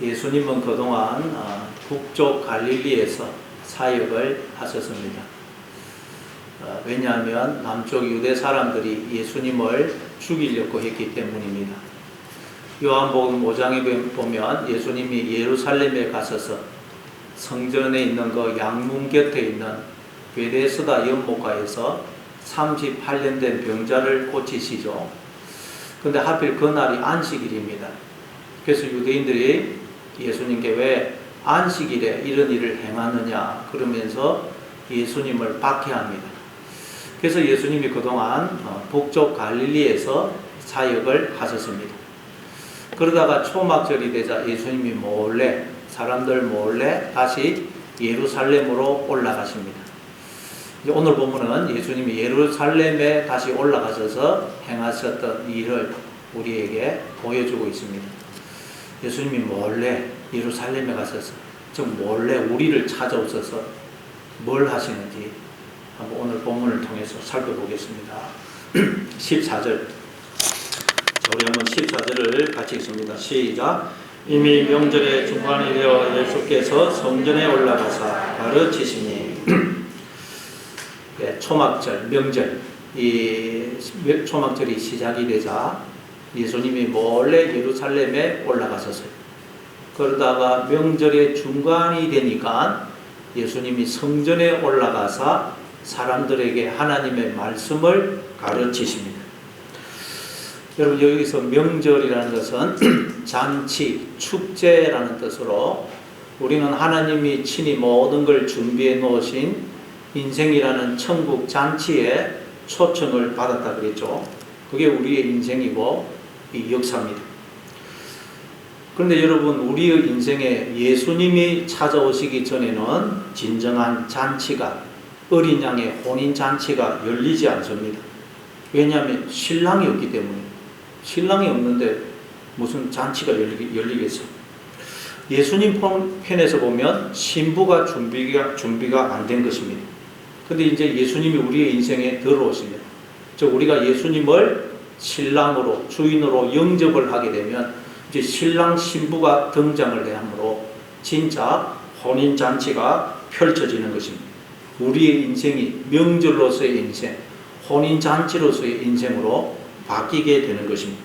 예수님은 그동안 북쪽 갈릴리에서 사역을 하셨습니다. 왜냐하면 남쪽 유대 사람들이 예수님을 죽이려고 했기 때문입니다. 요한복음 5장에 보면 예수님이 예루살렘에 가셔서 성전에 있는 그 양문 곁에 있는 베데스다 연못가에서 38년 된 병자를 고치시죠. 근데 하필 그날이 안식일입니다. 그래서 유대인들이 예수님께 왜 안식일에 이런 일을 행하느냐 그러면서 예수님을 박해합니다. 그래서 예수님이 그동안 북쪽 갈릴리에서 사역을 하셨습니다. 그러다가 초막절이 되자 예수님이 몰래, 사람들 몰래 다시 예루살렘으로 올라가십니다. 오늘 보면은 예수님이 예루살렘에 다시 올라가셔서 행하셨던 일을 우리에게 보여주고 있습니다. 예수님이 몰래 예루살렘에 가셔서, 즉 몰래 우리를 찾아오셔서 뭘 하시는지 한번 오늘 본문을 통해서 살펴보겠습니다. 14절. 우리 한번 14절을 같이 읽습니다. 시작. 이미 명절의 중간이 되어 예수께서 성전에 올라가사 가르치시니 초막절, 명절, 이 초막절이 시작이 되자 예수님이 몰래 예루살렘에 올라가셨어요. 그러다가 명절의 중간이 되니까 예수님이 성전에 올라가서 사람들에게 하나님의 말씀을 가르치십니다. 여러분, 여기서 명절이라는 것은 잔치, 축제라는 뜻으로 우리는 하나님이 친히 모든 걸 준비해 놓으신 인생이라는 천국 잔치에 초청을 받았다 그랬죠. 그게 우리의 인생이고 이 역사입니다. 그런데 여러분, 우리의 인생에 예수님이 찾아오시기 전에는 진정한 잔치가, 어린 양의 혼인 잔치가 열리지 않습니다. 왜냐하면 신랑이 없기 때문에. 신랑이 없는데 무슨 잔치가 열리겠어요? 예수님 편에서 보면 신부가 준비가 안 된 것입니다. 근데 이제 예수님이 우리의 인생에 들어오시면, 즉 우리가 예수님을 신랑으로, 주인으로 영접을 하게 되면 이제 신랑 신부가 등장을 하므로 진짜 혼인잔치가 펼쳐지는 것입니다. 우리의 인생이 명절로서의 인생, 혼인잔치로서의 인생으로 바뀌게 되는 것입니다.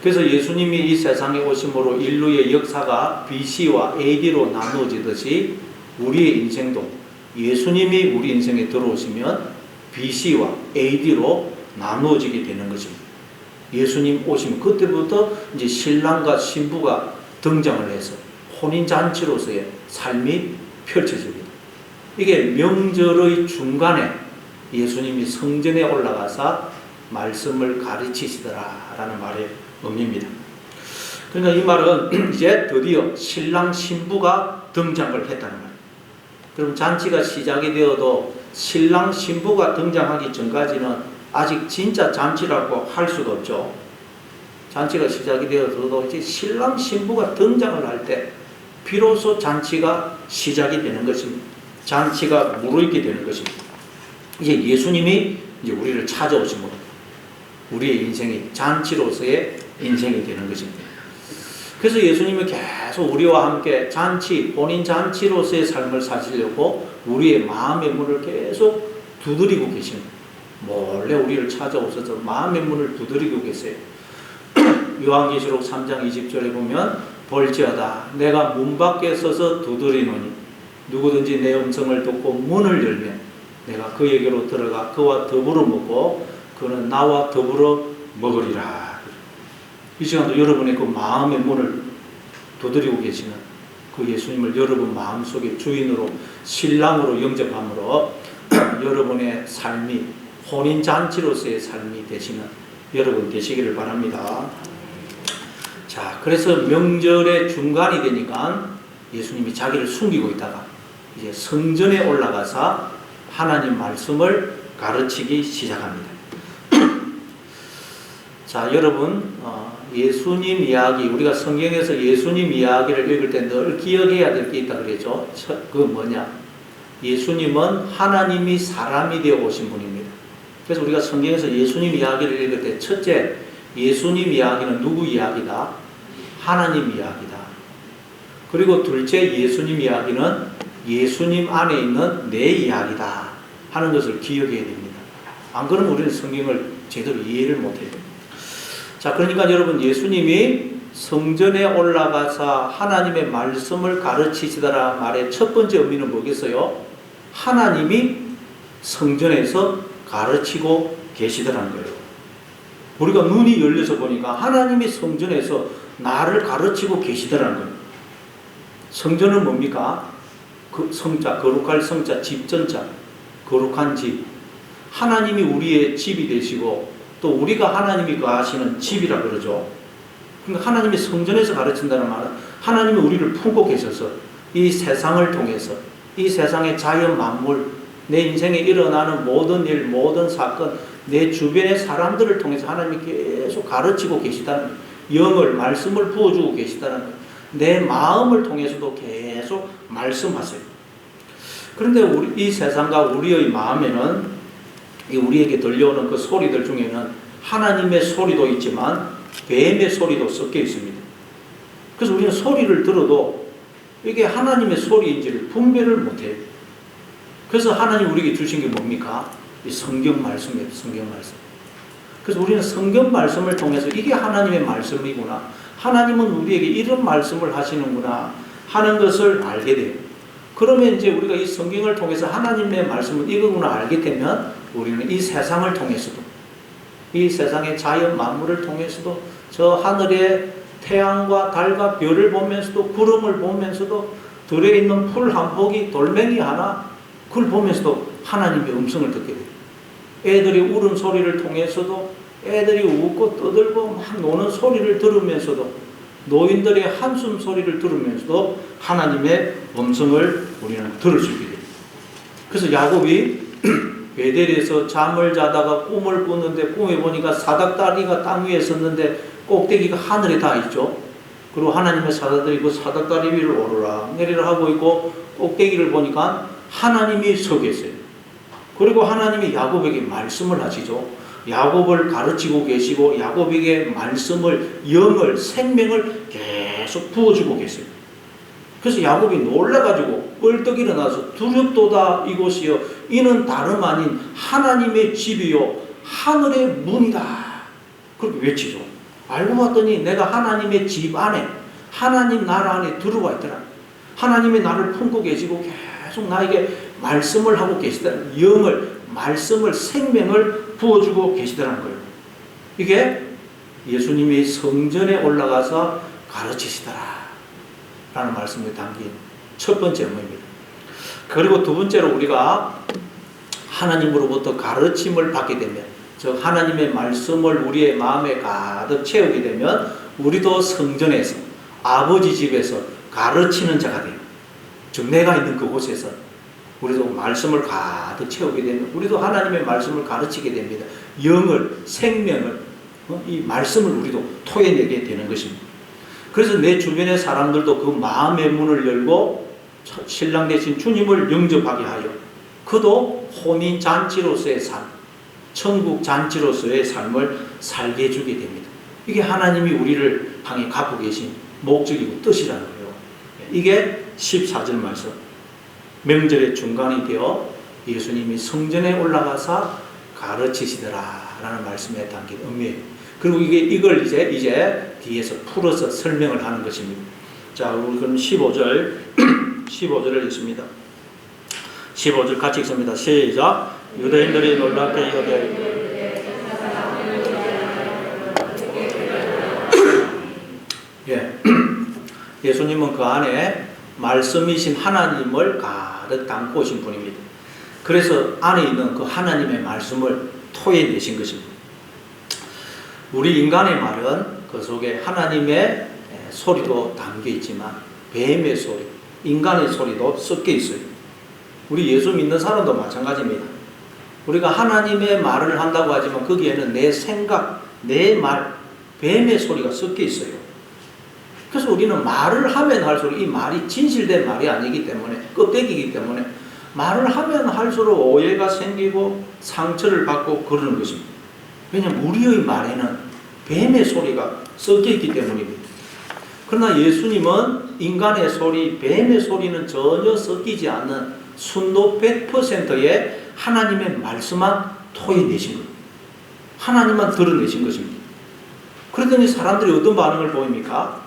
그래서 예수님이 이 세상에 오심으로 인류의 역사가 BC와 AD로 나누어지듯이 우리의 인생도 예수님이 우리 인생에 들어오시면 BC와 AD로 나누어지게 되는 것입니다. 예수님 오시면 그때부터 이제 신랑과 신부가 등장을 해서 혼인잔치로서의 삶이 펼쳐집니다. 이게 명절의 중간에 예수님이 성전에 올라가서 말씀을 가르치시더라라는 말의 의미입니다. 그러니까 이 말은 이제 드디어 신랑 신부가 등장을 했다는 말이에요. 그럼 잔치가 시작이 되어도 신랑 신부가 등장하기 전까지는 아직 진짜 잔치라고 할 수가 없죠. 잔치가 시작이 되어도 이제 신랑 신부가 등장을 할 때 비로소 잔치가 시작이 되는 것입니다. 잔치가 무르익게 되는 것입니다. 이제 예수님이 이제 우리를 찾아오심으로 우리의 인생이 잔치로서의 인생이 되는 것입니다. 그래서 예수님이 계속 우리와 함께 잔치, 본인 잔치로서의 삶을 사시려고 우리의 마음의 문을 계속 두드리고 계십니다. 몰래 우리를 찾아오셔서 마음의 문을 두드리고 계세요. 요한계시록 3장 20절에 보면 볼지어다 내가 문 밖에 서서 두드리노니 누구든지 내 음성을 듣고 문을 열면 내가 그에게로 들어가 그와 더불어 먹고 그는 나와 더불어 먹으리라. 이 시간도 여러분의 그 마음의 문을 두드리고 계시는 그 예수님을 여러분 마음속에 주인으로 신랑으로 영접함으로 여러분의 삶이 혼인잔치로서의 삶이 되시는 여러분 되시기를 바랍니다. 자, 그래서 명절의 중간이 되니까 예수님이 자기를 숨기고 있다가 이제 성전에 올라가서 하나님 말씀을 가르치기 시작합니다. 자, 여러분, 예수님 이야기, 우리가 성경에서 예수님 이야기를 읽을 때 늘 기억해야 될 게 있다 그랬죠. 그 뭐냐? 예수님은 하나님이 사람이 되어 오신 분입니다. 그래서 우리가 성경에서 예수님 이야기를 읽을 때 첫째, 예수님 이야기는 누구 이야기다? 하나님 이야기다. 그리고 둘째 예수님 이야기는 예수님 안에 있는 내 이야기다 하는 것을 기억해야 됩니다. 안 그러면 우리는 성경을 제대로 이해를 못해요. 자, 그러니까 여러분, 예수님이 성전에 올라가서 하나님의 말씀을 가르치시더라 말의 첫 번째 의미는 뭐겠어요? 하나님이 성전에서 가르치고 계시더라는 거예요. 우리가 눈이 열려서 보니까 하나님이 성전에서 나를 가르치고 계시더라는 거예요. 성전은 뭡니까? 그 성자, 거룩할 성자, 집전자, 거룩한 집. 하나님이 우리의 집이 되시고 또 우리가 하나님이 거하시는 집이라 그러죠. 그러니까 하나님이 성전에서 가르친다는 말은 하나님이 우리를 품고 계셔서 이 세상을 통해서 이 세상의 자연 만물, 내 인생에 일어나는 모든 일, 모든 사건, 내 주변의 사람들을 통해서 하나님이 계속 가르치고 계시다는 거예요. 영을, 말씀을 부어주고 계시다는 거예요. 내 마음을 통해서도 계속 말씀하세요. 그런데 이 세상과 우리의 마음에는 우리에게 들려오는 그 소리들 중에는 하나님의 소리도 있지만 뱀의 소리도 섞여 있습니다. 그래서 우리는 소리를 들어도 이게 하나님의 소리인지를 분별을 못해요. 그래서 하나님 우리에게 주신 게 뭡니까? 이 성경 말씀이에요. 성경 말씀. 그래서 우리는 성경 말씀을 통해서 이게 하나님의 말씀이구나, 하나님은 우리에게 이런 말씀을 하시는구나 하는 것을 알게 돼요. 그러면 이제 우리가 이 성경을 통해서 하나님의 말씀을 이거구나 알게 되면 우리는 이 세상을 통해서도, 이 세상의 자연 만물을 통해서도, 저 하늘의 태양과 달과 별을 보면서도, 구름을 보면서도, 들에 있는 풀 한 포기, 돌멩이 하나, 그걸 보면서도 하나님의 음성을 듣게 돼요. 애들이 울음 소리를 통해서도, 애들이 웃고 떠들고 막 노는 소리를 들으면서도, 노인들의 한숨 소리를 들으면서도 하나님의 음성을 우리는 들을 수 있게 돼요. 그래서 야곱이 베델에서 잠을 자다가 꿈을 꾸는데, 꿈에 보니까 사닥다리가 땅 위에 섰는데 꼭대기가 하늘에 닿아 있죠. 그리고 하나님의 사자들이 그 사닥다리 위를 오르락 내리락 하고 있고, 꼭대기를 보니까 하나님이 서 계세요. 그리고 하나님이 야곱에게 말씀을 하시죠. 야곱을 가르치고 계시고 야곱에게 말씀을, 영을, 생명을 계속 부어주고 계세요. 그래서 야곱이 놀라가지고 벌떡 일어나서 두렵도다 이곳이여 이는 다름 아닌 하나님의 집이요 하늘의 문이다 그렇게 외치죠. 알고 봤더니 내가 하나님의 집 안에, 하나님 나라 안에 들어와 있더라. 하나님이 나를 품고 계시고 계속 나에게 말씀을 하고 계시다는, 영을, 말씀을, 생명을 부어주고 계시더라는 거예요. 이게 예수님이 성전에 올라가서 가르치시더라 라는 말씀이 담긴 첫 번째 의미입니다. 그리고 두 번째로 우리가 하나님으로부터 가르침을 받게 되면, 즉 하나님의 말씀을 우리의 마음에 가득 채우게 되면 우리도 성전에서, 아버지 집에서 가르치는 자가 돼요. 즉 내가 있는 그곳에서 우리도 말씀을 가득 채우게 되면 우리도 하나님의 말씀을 가르치게 됩니다. 영을, 생명을, 이 말씀을 우리도 토해내게 되는 것입니다. 그래서 내 주변의 사람들도 그 마음의 문을 열고 신랑 되신 주님을 영접하게 하여 그도 혼인 잔치로서의 삶, 천국 잔치로서의 삶을 살게 해주게 됩니다. 이게 하나님이 우리를 향해 갖고 계신 목적이고 뜻이라는 거예요. 이게 14절 말씀, 명절의 중간이 되어 예수님이 성전에 올라가서 가르치시더라 라는 말씀에 담긴 의미예요. 그리고 이걸 이제 뒤에서 풀어서 설명을 하는 것입니다. 자, 우리 그럼 15절을 읽습니다. 15절 같이 읽습니다. 시작. 유대인들이 놀랍게 이르되, 예, 예수님은 그 안에 말씀이신 하나님을 가득 담고 오신 분입니다. 그래서 안에 있는 그 하나님의 말씀을 토해내신 것입니다. 우리 인간의 말은 그 속에 하나님의 소리도 담겨 있지만 뱀의 소리, 인간의 소리도 섞여 있어요. 우리 예수 믿는 사람도 마찬가지입니다. 우리가 하나님의 말을 한다고 하지만 거기에는 내 생각, 내 말, 뱀의 소리가 섞여 있어요. 그래서 우리는 말을 하면 할수록 이 말이 진실된 말이 아니기 때문에, 껍데기이기 때문에 말을 하면 할수록 오해가 생기고 상처를 받고 그러는 것입니다. 왜냐하면 우리의 말에는 뱀의 소리가 섞여 있기 때문입니다. 그러나 예수님은 인간의 소리, 뱀의 소리는 전혀 섞이지 않는 순도 100%의 하나님의 말씀만 토해내신 거예요. 하나님만 드러내신 것입니다. 그러더니 사람들이 어떤 반응을 보입니까?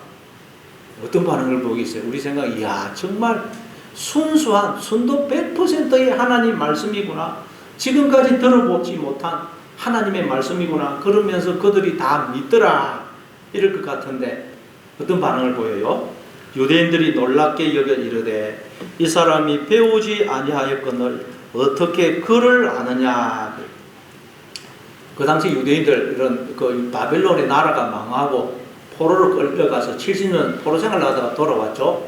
어떤 반응을 보이겠어요? 우리 생각에 이야 정말 순수한 순도 100%의 하나님 말씀이구나. 지금까지 들어보지 못한 하나님의 말씀이구나. 그러면서 그들이 다 믿더라. 이럴 것 같은데 어떤 반응을 보여요? 유대인들이 놀랍게 여겨 이르되 이 사람이 배우지 아니하였거늘 어떻게 그를 아느냐. 그 당시 유대인들은 그 바벨론의 나라가 망하고 포로로 끌려가서 70년 포로 생활을 하다가 돌아왔죠.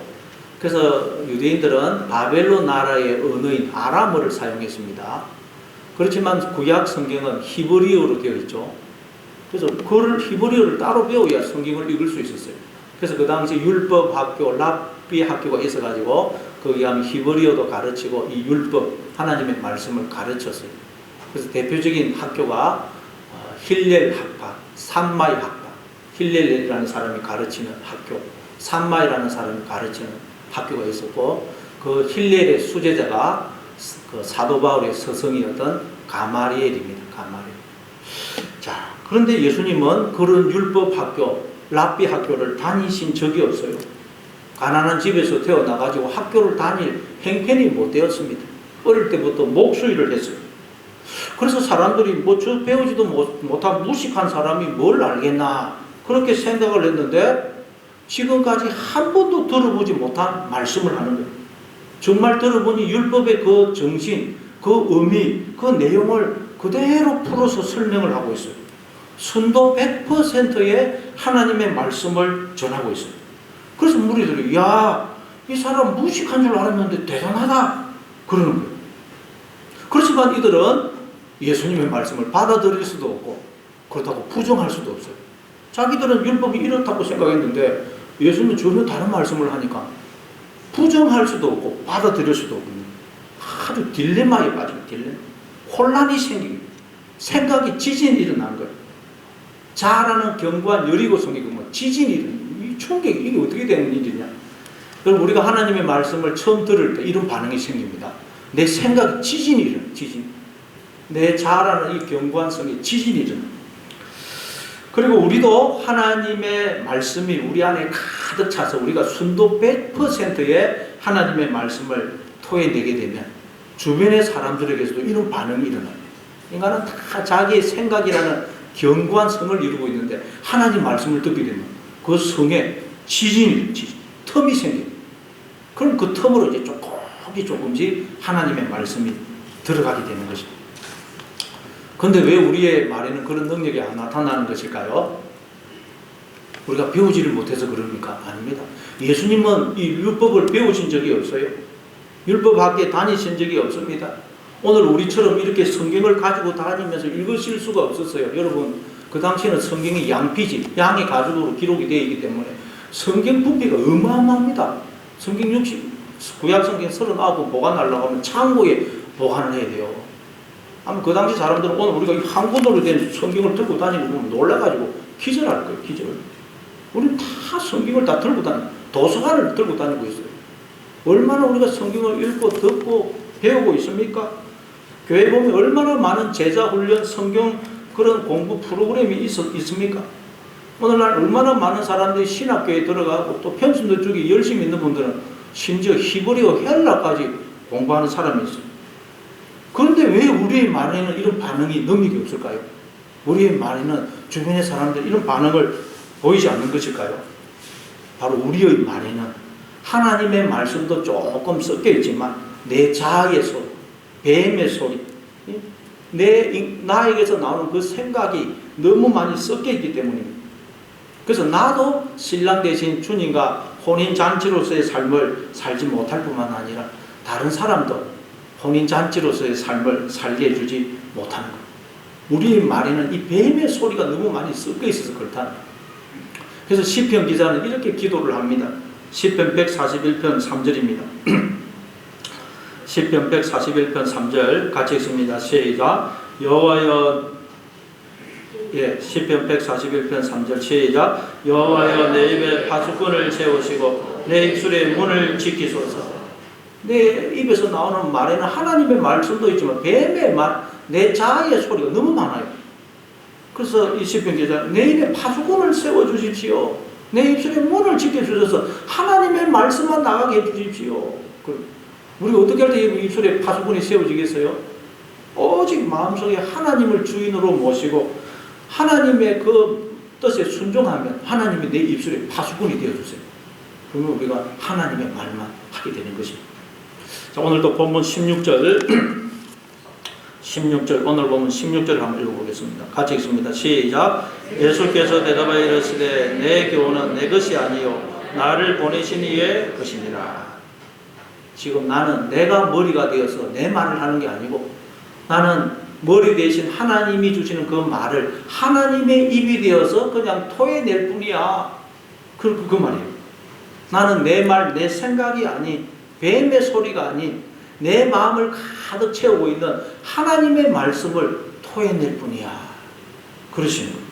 그래서 유대인들은 바벨론 나라의 언어인 아람어를 사용했습니다. 그렇지만 구약 성경은 히브리어로 되어 있죠. 그래서 그걸 히브리어를 따로 배워야 성경을 읽을 수 있었어요. 그래서 그 당시 율법 학교, 랍비 학교가 있어가지고 거기 가면 히브리어도 가르치고 이 율법, 하나님의 말씀을 가르쳤어요. 그래서 대표적인 학교가 힐렐 학파, 삼마이 학파, 힐렐이라는 사람이 가르치는 학교, 삼마이라는 사람이 가르치는 학교가 있었고 그 힐렐의 수제자가 그 사도 바울의 스승이었던 가마리엘입니다. 가마리엘. 자, 그런데 예수님은 그런 율법 학교, 랍비 학교를 다니신 적이 없어요. 가난한 집에서 태어나가지고 학교를 다닐 행편이 못 되었습니다. 어릴 때부터 목수일을 했어요. 그래서 사람들이 뭐 저 배우지도 못한 무식한 사람이 뭘 알겠나 그렇게 생각을 했는데 지금까지 한 번도 들어보지 못한 말씀을 하는 거예요. 정말 들어보니 율법의 그 정신, 그 의미, 그 내용을 그대로 풀어서 설명을 하고 있어요. 순도 100%의 하나님의 말씀을 전하고 있어요. 그래서 무리들이 야, 이 사람 무식한 줄 알았는데 대단하다 그러는 거예요. 그렇지만 이들은 예수님의 말씀을 받아들일 수도 없고 그렇다고 부정할 수도 없어요. 자기들은 율법이 이렇다고 생각했는데 예수님은 전혀 다른 말씀을 하니까 부정할 수도 없고 받아들일 수도 없고 아주 딜레마에 빠지고 딜레마. 혼란이 생깁니다. 생각이 지진이 일어나는 거예요. 자라는 견고한 여리고 성이 뭐 지진이 일어나는 충격이 이게 어떻게 되는 일이냐. 그럼 우리가 하나님의 말씀을 처음 들을 때 이런 반응이 생깁니다. 내 생각이 지진이 일어나. 지진. 내 자라는 이 견고한 성이 지진이 일어나. 그리고 우리도 하나님의 말씀이 우리 안에 가득 차서 우리가 순도 100%의 하나님의 말씀을 토해내게 되면 주변의 사람들에게서도 이런 반응이 일어나요. 인간은 다 자기의 생각이라는 견고한 성을 이루고 있는데 하나님 말씀을 듣게 되면 그 성에 지진이, 틈이 생깁니다. 그럼 그 틈으로 이제 조금씩 하나님의 말씀이 들어가게 되는 것입니다. 그런데 왜 우리의 말에는 그런 능력이 안 나타나는 것일까요? 우리가 배우지를 못해서 그럽니까? 아닙니다. 예수님은 이 율법을 배우신 적이 없어요. 율법 학교에 다니신 적이 없습니다. 오늘 우리처럼 이렇게 성경을 가지고 다니면서 읽으실 수가 없었어요. 여러분, 그 당시에는 성경이 양피지, 양의 가죽으로 기록이 되어 있기 때문에 성경 부피가 어마어마합니다. 성경 구약 성경 39권 보관하려고 하면 창고에 보관을 해야 돼요. 아마 그 당시 사람들은 오늘 우리가 한 권으로 된 성경을 들고 다니고 보면 놀라가지고 기절할 거예요. 기절. 우리는 다 성경을 다 들고 다니고 도서관을 들고 다니고 있어요. 얼마나 우리가 성경을 읽고 듣고 배우고 있습니까? 교회 보면 얼마나 많은 제자 훈련 성경 그런 공부 프로그램이 있습니까? 오늘날 얼마나 많은 사람들이 신학교에 들어가고 또 편순도 쪽에 열심히 있는 분들은 심지어 히브리어 헬라까지 공부하는 사람이 있어요. 그런데 왜 우리의 말에는 이런 반응이 능력이 없을까요? 우리의 말에는 주변의 사람들 이런 반응을 보이지 않는 것일까요? 바로 우리의 말에는 하나님의 말씀도 조금 섞여 있지만 내 자아의 소리, 뱀의 소리, 나에게서 나오는 그 생각이 너무 많이 섞여 있기 때문입니다. 그래서 나도 신랑 대신 주님과 혼인잔치로서의 삶을 살지 못할 뿐만 아니라 다른 사람도 혼인잔치로서의 삶을 살게 해주지 못하는 것. 우리의 말에는 이 뱀의 소리가 너무 많이 섞여 있어서 그렇다는 것. 그래서 시편 기자는 이렇게 기도를 합니다. 시편 141편 3절입니다. 시편 141편 3절 같이 읽습니다. 시작. 여호와여 시편 141편 3절 시작. 여호와여 내 입에 파수꾼을 세우시고 내 입술의 문을 지키소서. 내 입에서 나오는 말에는 하나님의 말씀도 있지만 뱀의 말, 내 자아의 소리가 너무 많아요. 그래서 이 시편 기자 내 입에 파수꾼을 세워주십시오. 내 입술의 문을 지켜주셔서 하나님의 말씀만 나가게 해주십시오. 우리가 어떻게 할 때 입술에 파수꾼이 세워지겠어요? 오직 마음속에 하나님을 주인으로 모시고 하나님의 그 뜻에 순종하면 하나님이 내 입술에 파수꾼이 되어주세요. 그러면 우리가 하나님의 말만 하게 되는 것입니다. 자, 오늘도 본문 16절 오늘 보면 16절을 한번 읽어보겠습니다. 같이 읽습니다. 시작. 예수께서 대답하여 이르시되 내 교훈은 내 것이 아니요 나를 보내신 이의 것이니라. 지금 나는 내가 머리가 되어서 내 말을 하는 게 아니고 나는 머리 대신 하나님이 주시는 그 말을 하나님의 입이 되어서 그냥 토해낼 뿐이야. 그 말이에요. 나는 내 말, 내 생각이 아닌 뱀의 소리가 아닌 내 마음을 가득 채우고 있는 하나님의 말씀을 토해낼 뿐이야. 그러시는 거예요.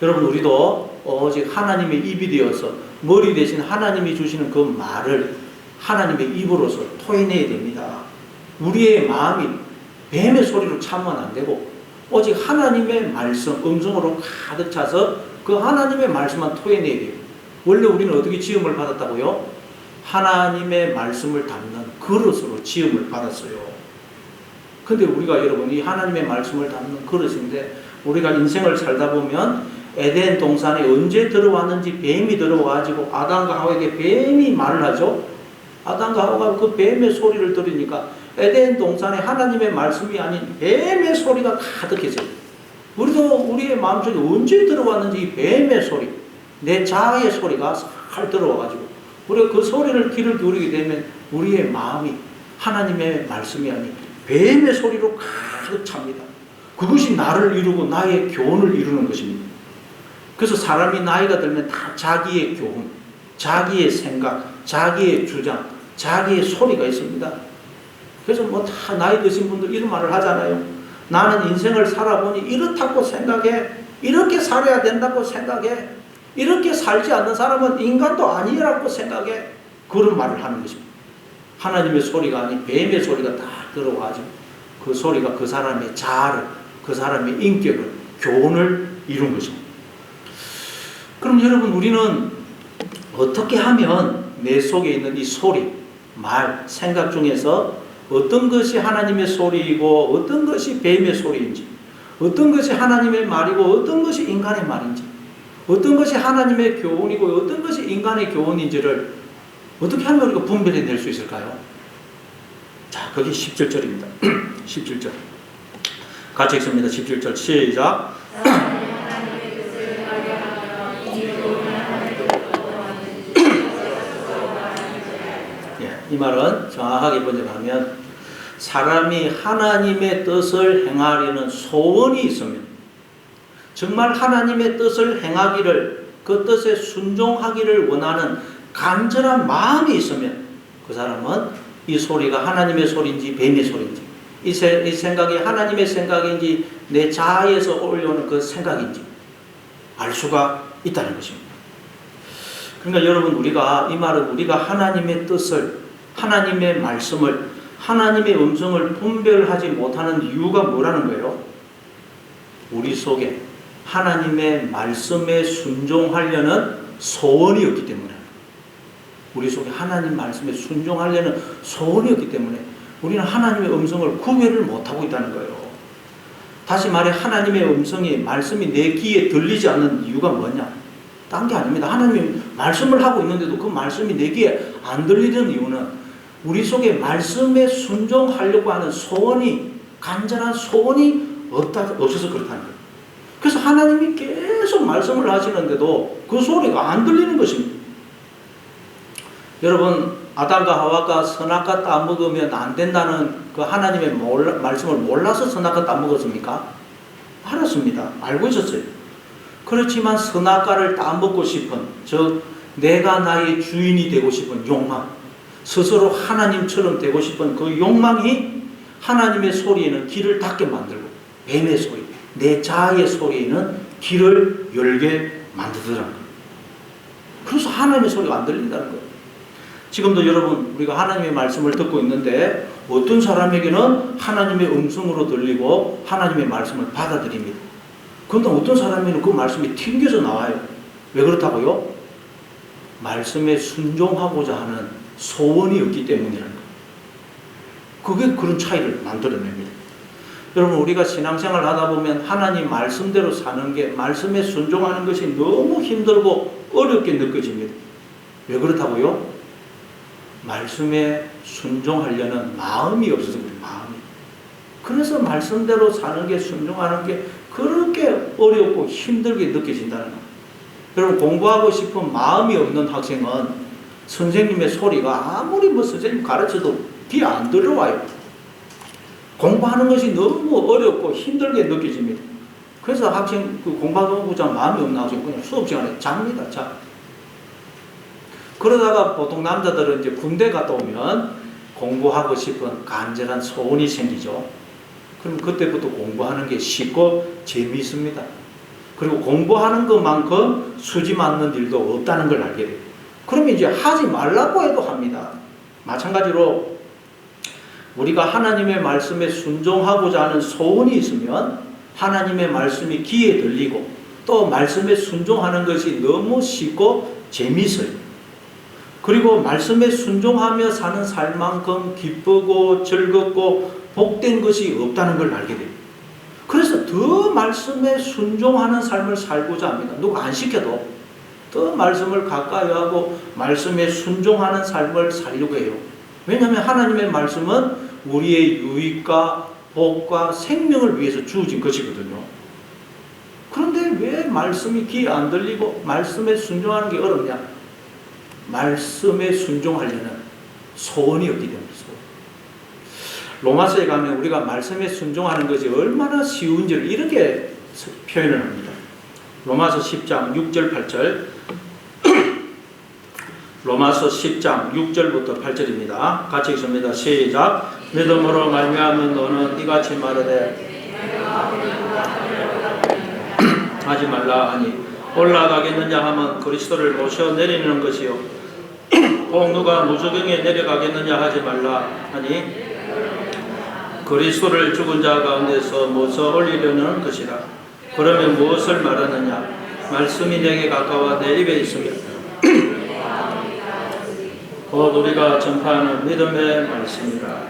여러분 우리도 오직 하나님의 입이 되어서 머리 대신 하나님이 주시는 그 말을 하나님의 입으로서 토해내야 됩니다. 우리의 마음이 뱀의 소리로 참으면 안 되고 오직 하나님의 말씀, 음성으로 가득 차서 그 하나님의 말씀만 토해내야 돼요. 원래 우리는 어떻게 지음을 받았다고요? 하나님의 말씀을 담는 그릇으로 지음을 받았어요. 근데 우리가 여러분 이 하나님의 말씀을 담는 그릇인데 우리가 인생을 살다 보면 에덴 동산에 언제 들어왔는지 뱀이 들어와가지고 아담과 하와에게 뱀이 말을 하죠. 아담과 하와가 그 뱀의 소리를 들으니까 에덴 동산에 하나님의 말씀이 아닌 뱀의 소리가 가득해져요. 우리도 우리의 마음속에 언제 들어왔는지 이 뱀의 소리, 내 자아의 소리가 살 들어와가지고 우리가 그 소리를 귀를 기울이게 되면 우리의 마음이 하나님의 말씀이 아닌 뱀의 소리로 가득 찹니다. 그것이 나를 이루고 나의 교훈을 이루는 것입니다. 그래서 사람이 나이가 들면 다 자기의 교훈, 자기의 생각, 자기의 주장, 자기의 소리가 있습니다. 그래서 뭐 다 나이 드신 분들 이런 말을 하잖아요. 나는 인생을 살아보니 이렇다고 생각해. 이렇게 살아야 된다고 생각해. 이렇게 살지 않는 사람은 인간도 아니라고 생각해. 그런 말을 하는 것입니다. 하나님의 소리가 아닌 뱀의 소리가 다 들어와가지고 그 소리가 그 사람의 자아를, 그 사람의 인격을, 교훈을 이룬 것입니다. 그럼 여러분 우리는 어떻게 하면 내 속에 있는 이 소리, 말, 생각 중에서 어떤 것이 하나님의 소리이고 어떤 것이 뱀의 소리인지, 어떤 것이 하나님의 말이고 어떤 것이 인간의 말인지, 어떤 것이 하나님의 교훈이고 어떤 것이 인간의 교훈인지를 어떻게 하면 우리가 분별해낼 수 있을까요? 자, 그게 17절입니다. 17절 같이 읽습니다. 17절 시작. 이 말은 정확하게 번역하면 사람이 하나님의 뜻을 행하려는 소원이 있으면, 정말 하나님의 뜻을 행하기를, 그 뜻에 순종하기를 원하는 간절한 마음이 있으면 그 사람은 이 소리가 하나님의 소리인지 뱀의 소리인지, 이 생각이 하나님의 생각인지 내 자아에서 올려오는 그 생각인지 알 수가 있다는 것입니다. 그러니까 여러분 우리가 이 말은 우리가 하나님의 뜻을, 하나님의 말씀을, 하나님의 음성을 분별하지 못하는 이유가 뭐라는 거예요? 우리 속에 하나님의 말씀에 순종하려는 소원이 없기 때문에, 우리 속에 하나님 말씀에 순종하려는 소원이 없기 때문에 우리는 하나님의 음성을 구별을 못하고 있다는 거예요. 다시 말해 하나님의 음성이, 말씀이 내 귀에 들리지 않는 이유가 뭐냐? 딴 게 아닙니다. 하나님이 말씀을 하고 있는데도 그 말씀이 내 귀에 안 들리는 이유는 우리 속에 말씀에 순종하려고 하는 소원이, 간절한 소원이 없어서 그렇다는 거예요. 그래서 하나님이 계속 말씀을 하시는데도 그 소리가 안 들리는 것입니다. 여러분, 아담과 하와가 선악과 따먹으면 안 된다는 그 하나님의 말씀을 몰라서 선악과 따먹었습니까? 알았습니다. 알고 있었어요. 그렇지만 선악과를 따먹고 싶은, 즉 내가 나의 주인이 되고 싶은 욕망, 스스로 하나님처럼 되고 싶은 그 욕망이 하나님의 소리에는 귀를 닫게 만들고 뱀의 소리, 내 자아의 속에 있는 길을 열게 만들더라는 거예요. 그래서 하나님의 소리가 안 들린다는 거예요. 지금도 여러분 우리가 하나님의 말씀을 듣고 있는데 어떤 사람에게는 하나님의 음성으로 들리고 하나님의 말씀을 받아들입니다. 그런데 어떤 사람에게는 그 말씀이 튕겨져 나와요. 왜 그렇다고요? 말씀에 순종하고자 하는 소원이 없기 때문이라는 거예요. 그게 그런 차이를 만들어냅니다. 여러분 우리가 신앙생활을 하다 보면 하나님 말씀대로 사는 게 말씀에 순종하는 것이 너무 힘들고 어렵게 느껴집니다. 왜 그렇다고요? 말씀에 순종하려는 마음이 없어서 그래요. 마음이. 그래서 말씀대로 사는 게 순종하는 게 그렇게 어렵고 힘들게 느껴진다는 거예요. 여러분 공부하고 싶은 마음이 없는 학생은 선생님의 소리가 아무리 선생님 가르쳐도 귀에 안 들어와요. 공부하는 것이 너무 어렵고 힘들게 느껴집니다. 그래서 학생 공부하고자 마음이 없는 학생 그냥 수업 시간에 잡니다. 자. 그러다가 보통 남자들은 이제 군대 갔다 오면 공부하고 싶은 간절한 소원이 생기죠. 그럼 그때부터 공부하는 게 쉽고 재미있습니다. 그리고 공부하는 것만큼 수지 맞는 일도 없다는 걸 알게 돼요. 그러면 이제 하지 말라고 해도 합니다. 마찬가지로 우리가 하나님의 말씀에 순종하고자 하는 소원이 있으면 하나님의 말씀이 귀에 들리고 또 말씀에 순종하는 것이 너무 쉽고 재미있어요. 그리고 말씀에 순종하며 사는 삶만큼 기쁘고 즐겁고 복된 것이 없다는 걸 알게 돼요. 그래서 더 말씀에 순종하는 삶을 살고자 합니다. 누가 안 시켜도 더 말씀을 가까이 하고 말씀에 순종하는 삶을 살려고 해요. 왜냐하면 하나님의 말씀은 우리의 유익과 복과 생명을 위해서 주어진 것이거든요. 그런데 왜 말씀이 귀에 안 들리고 말씀에 순종하는 게 어렵냐? 말씀에 순종하려는 소원이 없기 때문이죠. 로마서에 가면 우리가 말씀에 순종하는 것이 얼마나 쉬운지를 이렇게 표현을 합니다. 로마서 10장 6절 8절 로마서 10장 6절부터 8절입니다. 같이 읽습니다. 시작. 믿음으로 말미암은 너는 이같이 말하되 하지 말라 하니 올라가겠느냐 하면 그리스도를 모셔 내리는 것이요 혹 누가 무저경에 내려가겠느냐 하지 말라 하니 그리스도를 죽은 자 가운데서 모셔 올리려는 것이라. 그러면 무엇을 말하느냐? 말씀이 내게 가까워 내 입에 있으며 곧 우리가 전파하는 믿음의 말씀이라.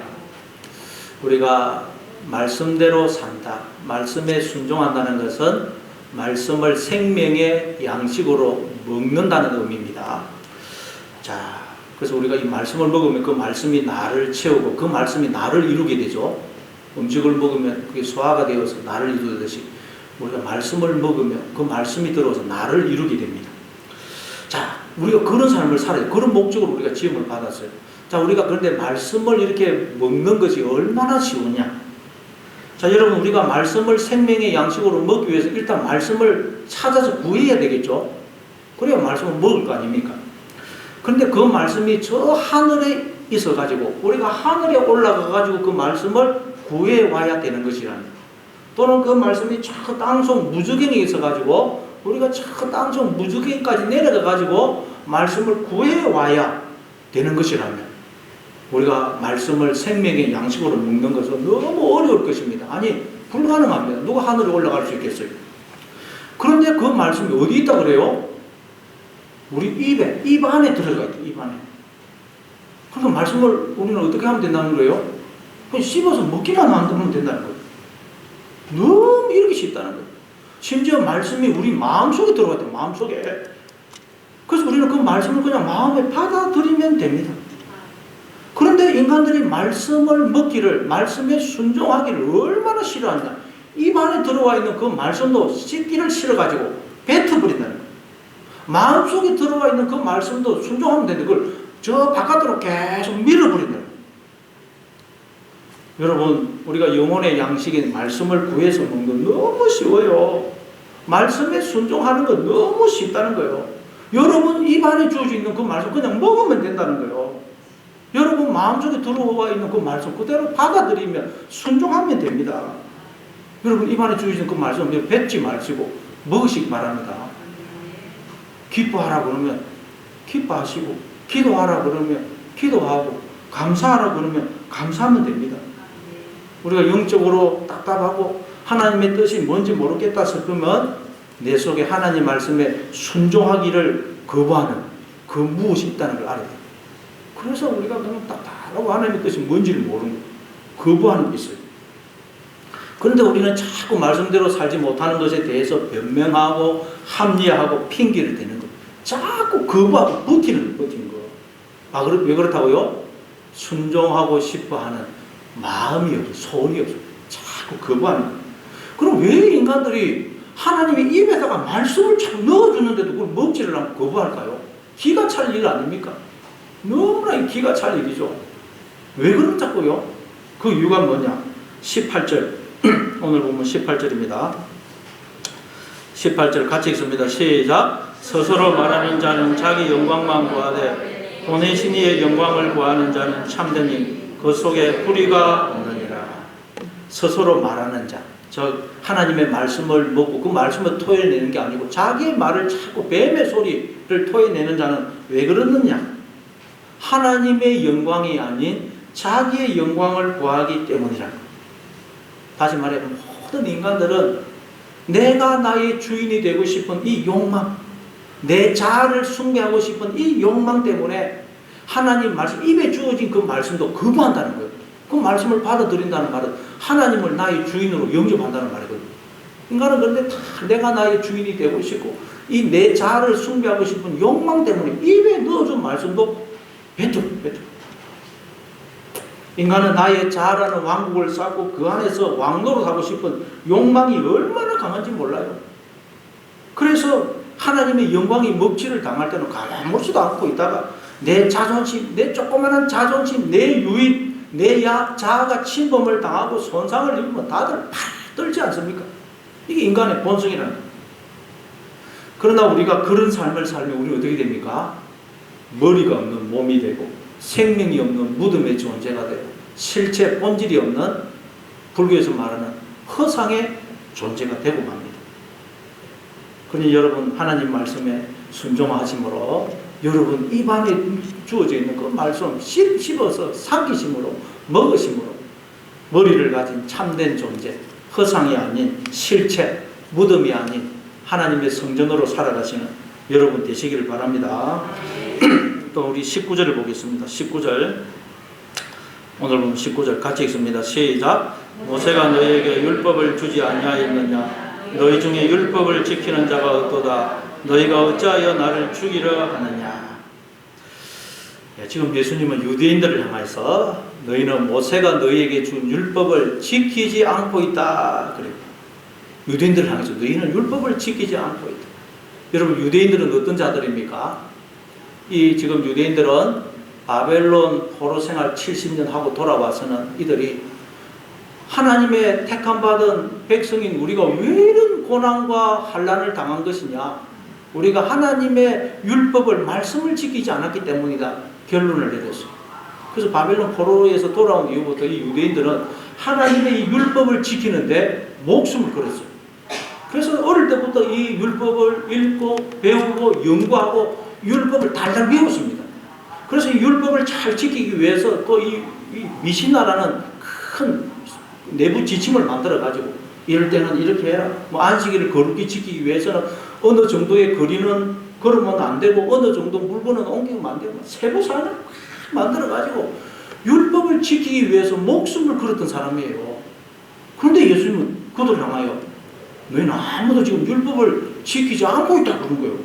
우리가 말씀대로 산다, 말씀에 순종한다는 것은 말씀을 생명의 양식으로 먹는다는 의미입니다. 자, 그래서 우리가 이 말씀을 먹으면 그 말씀이 나를 채우고 그 말씀이 나를 이루게 되죠. 음식을 먹으면 그게 소화가 되어서 나를 이루듯이 우리가 말씀을 먹으면 그 말씀이 들어와서 나를 이루게 됩니다. 자, 우리가 그런 삶을 살아요. 그런 목적으로 우리가 지음을 받았어요. 자, 우리가 그런데 말씀을 이렇게 먹는 것이 얼마나 쉬우냐? 자, 여러분, 우리가 말씀을 생명의 양식으로 먹기 위해서 일단 말씀을 찾아서 구해야 되겠죠? 그래야 말씀을 먹을 거 아닙니까? 그런데 그 말씀이 저 하늘에 있어가지고, 우리가 하늘에 올라가가지고 그 말씀을 구해와야 되는 것이라는. 또는 그 말씀이 저 땅속 무저경에 있어가지고, 우리가 저 땅속 무저경까지 내려가가지고 말씀을 구해와야 되는 것이라면, 우리가 말씀을 생명의 양식으로 먹는 것은 너무 어려울 것입니다. 아니, 불가능합니다. 누가 하늘에 올라갈 수 있겠어요? 그런데 그 말씀이 어디 있다 그래요? 우리 입에, 입 안에 들어가 있다, 입 안에. 그러니까 말씀을 우리는 어떻게 하면 된다는 거예요? 그냥 씹어서 먹기만 하면 된다는 거예요. 너무 이렇게 쉽다는 거예요. 심지어 말씀이 우리 마음속에 들어가 있다, 마음속에. 그래서 우리는 그 말씀을 그냥 마음에 받아들이면 됩니다. 그런데 인간들이 말씀을 먹기를, 말씀에 순종하기를 얼마나 싫어하냐. 입 안에 들어와 있는 그 말씀도 씹기를 싫어가지고 뱉어버린다는 거예요. 마음속에 들어와 있는 그 말씀도 순종하면 되는데 그걸 저 바깥으로 계속 밀어버린다는 거예요. 여러분, 우리가 영혼의 양식인 말씀을 구해서 먹는 거 너무 쉬워요. 말씀에 순종하는 거 너무 쉽다는 거예요. 여러분 입 안에 주어져 있는 그 말씀 그냥 먹으면 된다는 거예요. 여러분 마음속에 들어와 있는 그 말씀 그대로 받아들이면 순종하면 됩니다. 여러분 입안에 주어진 그 말씀 뱉지 마시고 먹으시기 바랍니다. 기뻐하라 그러면 기뻐하시고, 기도하라 그러면 기도하고, 감사하라 그러면 감사하면 됩니다. 우리가 영적으로 답답하고 하나님의 뜻이 뭔지 모르겠다 싶으면 내 속에 하나님 말씀에 순종하기를 거부하는 그 무엇이 있다는 걸 알아야 돼요. 그래서 우리가 너무 답답하고 하나님의 뜻이 뭔지를 모르는 거예요. 거부하는 게 있어요. 그런데 우리는 자꾸 말씀대로 살지 못하는 것에 대해서 변명하고 합리화하고 핑계를 대는 거예요. 자꾸 거부하고 버티는 거. 아, 왜 그렇다고요? 순종하고 싶어 하는 마음이 없어, 소원이 없어. 자꾸 거부하는 거예요. 그럼 왜 인간들이 하나님의 입에다가 말씀을 자꾸 넣어주는데도 그걸 먹지를 않고 거부할까요? 기가 찰 일 아닙니까? 너무나 기가 찰 일이죠. 왜 그런다고요? 그 이유가 뭐냐? 18절. 오늘 보면 18절입니다. 18절 같이 읽습니다. 시작. 스스로 말하는 자는 자기 영광만 구하되 보내신 이의 영광을 구하는 자는 참되니 그 속에 불의가 없느니라. 스스로 말하는 자, 즉 하나님의 말씀을 먹고 그 말씀을 토해내는 게 아니고 자기의 말을 자꾸 뱀의 소리를 토해내는 자는 왜 그러느냐? 하나님의 영광이 아닌 자기의 영광을 구하기 때문이라. 다시 말해, 모든 인간들은 내가 나의 주인이 되고 싶은 이 욕망, 내 자아를 숭배하고 싶은 이 욕망 때문에 하나님 말씀, 입에 주어진 그 말씀도 거부한다는 거예요. 그 말씀을 받아들인다는 말은 하나님을 나의 주인으로 영접한다는 말이거든요. 인간은 그런데 다 내가 나의 주인이 되고 싶고 이 내 자아를 숭배하고 싶은 욕망 때문에 입에 넣어준 말씀도 뱉어. 인간은 나의 자아라는 왕국을 쌓고 그 안에서 왕노릇하고 싶은 욕망이 얼마나 강한지 몰라요. 그래서 하나님의 영광이 먹칠을 당할 때는 가만보지도 않고 있다가 내 자존심, 내 조그마한 자존심, 내 유익, 내 자아가 침범을 당하고 손상을 입으면 다들 팍 떨지 않습니까? 이게 인간의 본성이라는 거예요. 그러나 우리가 그런 삶을 살면 우리 어떻게 됩니까? 머리가 없는 몸이 되고 생명이 없는 무덤의 존재가 되고 실체 본질이 없는 불교에서 말하는 허상의 존재가 되고 맙니다. 그러니 여러분 하나님 말씀에 순종하심으로 여러분 입안에 주어져 있는 그 말씀 씹어서 삼키심으로 먹으심으로 머리를 가진 참된 존재, 허상이 아닌 실체, 무덤이 아닌 하나님의 성전으로 살아가시는 여러분 되시기를 바랍니다. 또 우리 19절을 보겠습니다. 19절 오늘 보면 19절 같이 읽습니다. 시작. 모세가 너희에게 율법을 주지 아니하였느냐? 너희 중에 율법을 지키는 자가 없도다. 너희가 어찌하여 나를 죽이려 하느냐? 지금 예수님은 유대인들을 향해서 너희는 모세가 너희에게 준 율법을 지키지 않고 있다. 그래요. 유대인들을 향해서 너희는 율법을 지키지 않고 있다. 여러분 유대인들은 어떤 자들입니까? 이 지금 유대인들은 바벨론 포로 생활 70년 하고 돌아와서는 이들이 하나님의 택함받은 백성인 우리가 왜 이런 고난과 환난을 당한 것이냐? 우리가 하나님의 율법을 말씀을 지키지 않았기 때문이다. 결론을 내렸어요. 그래서 바벨론 포로에서 돌아온 이후부터 이 유대인들은 하나님의 이 율법을 지키는데 목숨을 걸었어요. 그래서 어릴 때부터 이 율법을 읽고 배우고 연구하고 율법을 달달 배웠습니다. 그래서 이 율법을 잘 지키기 위해서 또 이 미시나라는 큰 내부 지침을 만들어 가지고 이럴 때는 이렇게 해라. 뭐 안식일을 거룩히 지키기 위해서는 어느 정도의 거리는 걸으면 안 되고 어느 정도 물건은 옮기면 안 되고 세부사항을 만들어 가지고 율법을 지키기 위해서 목숨을 걸었던 사람이에요. 그런데 예수님은 그들을 향하여 너희는 아무도 지금 율법을 지키지 않고 있다고 그런 거예요.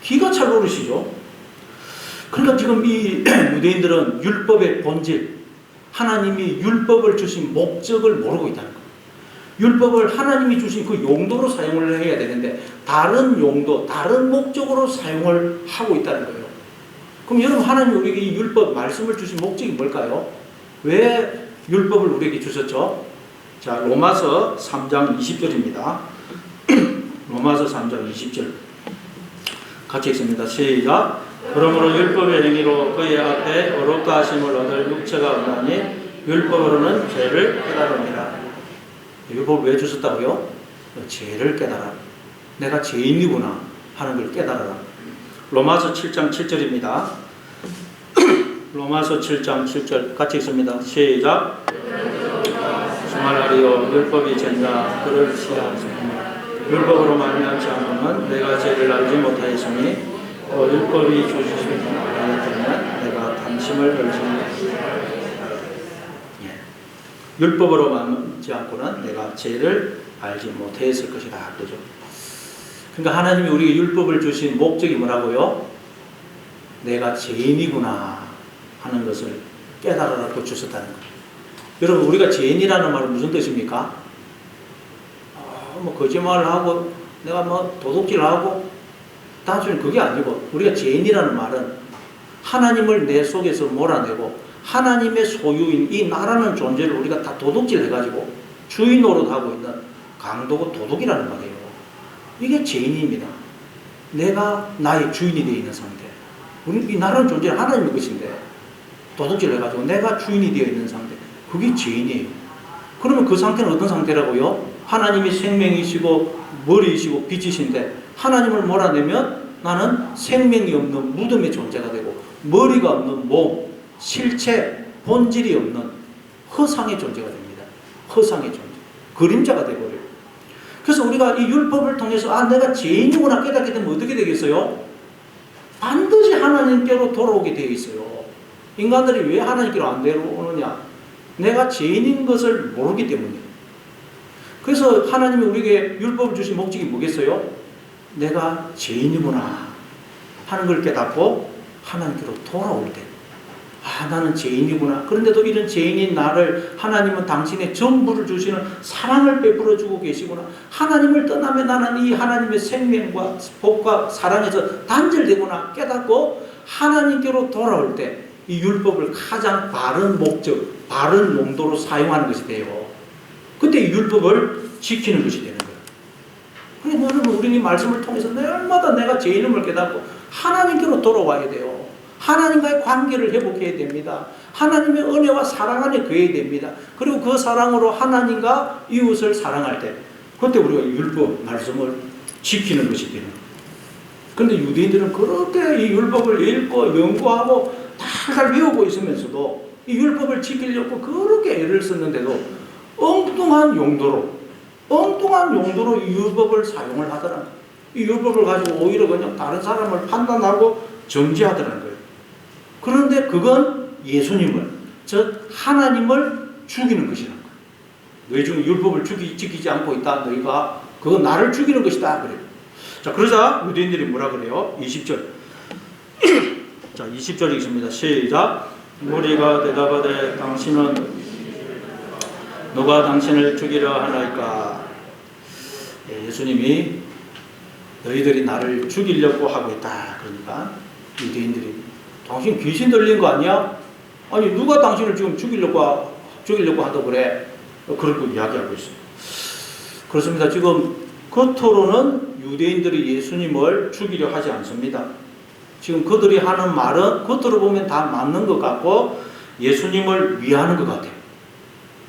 기가 찰 노릇이죠. 그러니까 지금 이 유대인들은 율법의 본질, 하나님이 율법을 주신 목적을 모르고 있다는 거예요. 율법을 하나님이 주신 그 용도로 사용을 해야 되는데 다른 용도, 다른 목적으로 사용을 하고 있다는 거예요. 그럼 여러분 하나님이 우리에게 이 율법 말씀을 주신 목적이 뭘까요? 왜 율법을 우리에게 주셨죠? 자, 로마서 3장 20절입니다. 로마서 3장 20절 같이 읽습니다. 시작. 그러므로 율법의 행위로 그의 앞에 어렵다 하심을 얻을 육체가 없나니 율법으로는 죄를 깨달음이라. 율법을 왜 주셨다고요? 죄를 깨달아. 내가 죄인이구나 하는 걸 깨달아라. 로마서 7장 7절입니다. 로마서 7장 7절 같이 읽습니다. 시작. 주말하리요 율법이 죄냐 그를 시하였습니다. 율법으로 말미암지 않고는 내가 죄를 알지 못하였으니 율법이 주시지 않았다면 내가 담심을 알지 못하였습니다. 율법으로 말미암지 않고는 내가 죄를 알지 못했을 것이다. 그죠? 그러니까 하나님이 우리에게 율법을 주신 목적이 뭐라고요? 내가 죄인이구나 하는 것을 깨달으라고 주셨다는 거예요. 여러분, 우리가 죄인이라는 말은 무슨 뜻입니까? 뭐 거짓말을 하고 내가 뭐 도둑질을 하고 단순히 그게 아니고, 우리가 죄인이라는 말은 하나님을 내 속에서 몰아내고 하나님의 소유인 이 나라는 존재를 우리가 다 도둑질 해가지고 주인 노릇하고 있는 강도고 도둑이라는 말이에요. 이게 죄인입니다. 내가 나의 주인이 되어 있는 상태. 우리 이 나라는 존재는 하나님의 것인데 도둑질 해가지고 내가 주인이 되어 있는 상태. 그게 죄인이에요. 그러면 그 상태는 어떤 상태라고요? 하나님이 생명이시고 머리이시고 빛이신데 하나님을 몰아내면 나는 생명이 없는 무덤의 존재가 되고 머리가 없는 몸, 실체, 본질이 없는 허상의 존재가 됩니다. 허상의 존재. 그림자가 되어버려요. 그래서 우리가 이 율법을 통해서 내가 죄인이구나 깨닫게 되면 어떻게 되겠어요? 반드시 하나님께로 돌아오게 되어 있어요. 인간들이 왜 하나님께로 안 돌아오느냐? 내가 죄인인 것을 모르기 때문이에요. 그래서 하나님이 우리에게 율법을 주신 목적이 뭐겠어요? 내가 죄인이구나 하는 걸 깨닫고 하나님께로 돌아올 때, 나는 죄인이구나. 그런데도 이런 죄인인 나를 하나님은 당신의 전부를 주시는 사랑을 베풀어 주고 계시구나. 하나님을 떠나면 나는 이 하나님의 생명과 복과 사랑에서 단절되구나 깨닫고 하나님께로 돌아올 때 이 율법을 가장 바른 목적, 바른 용도로 사용하는 것이 돼요. 그때 이 율법을 지키는 것이 되는 거예요. 그러니까 여러분, 우리는 이 말씀을 통해서 날마다 내가 죄인임을 깨닫고 하나님께로 돌아와야 돼요. 하나님과의 관계를 회복해야 됩니다. 하나님의 은혜와 사랑 안에 거해야 됩니다. 그리고 그 사랑으로 하나님과 이웃을 사랑할 때 그때 우리가 율법 말씀을 지키는 것이 되는 거예요. 그런데 유대인들은 그렇게 이 율법을 읽고 연구하고 다 배우고 있으면서도 이 율법을 지키려고 그렇게 애를 썼는데도 엉뚱한 용도로 이 율법을 사용을 하더라고요. 이 율법을 가지고 오히려 그냥 다른 사람을 판단하고 정죄하더라는 거예요. 그런데 그건 예수님을, 즉 하나님을 죽이는 것이라는 거예요. 너희 중에 율법을 지키지 않고 있다. 너희가 그건 나를 죽이는 것이다. 그래요. 자, 그러자 유대인들이 뭐라 그래요? 20절. 자, 20절 읽습니다. 시작. 무리가 대답하되 당신은 누가 당신을 죽이려 하나이까? 예수님이 너희들이 나를 죽이려고 하고 있다. 그러니까 유대인들이 당신 귀신 들린 거 아니야? 아니 누가 당신을 지금 죽이려고 한다고 그래? 그렇게 이야기하고 있어요. 그렇습니다. 지금 겉으로는 유대인들이 예수님을 죽이려 하지 않습니다. 지금 그들이 하는 말은 겉으로 보면 다 맞는 것 같고 예수님을 위하는 것 같아요.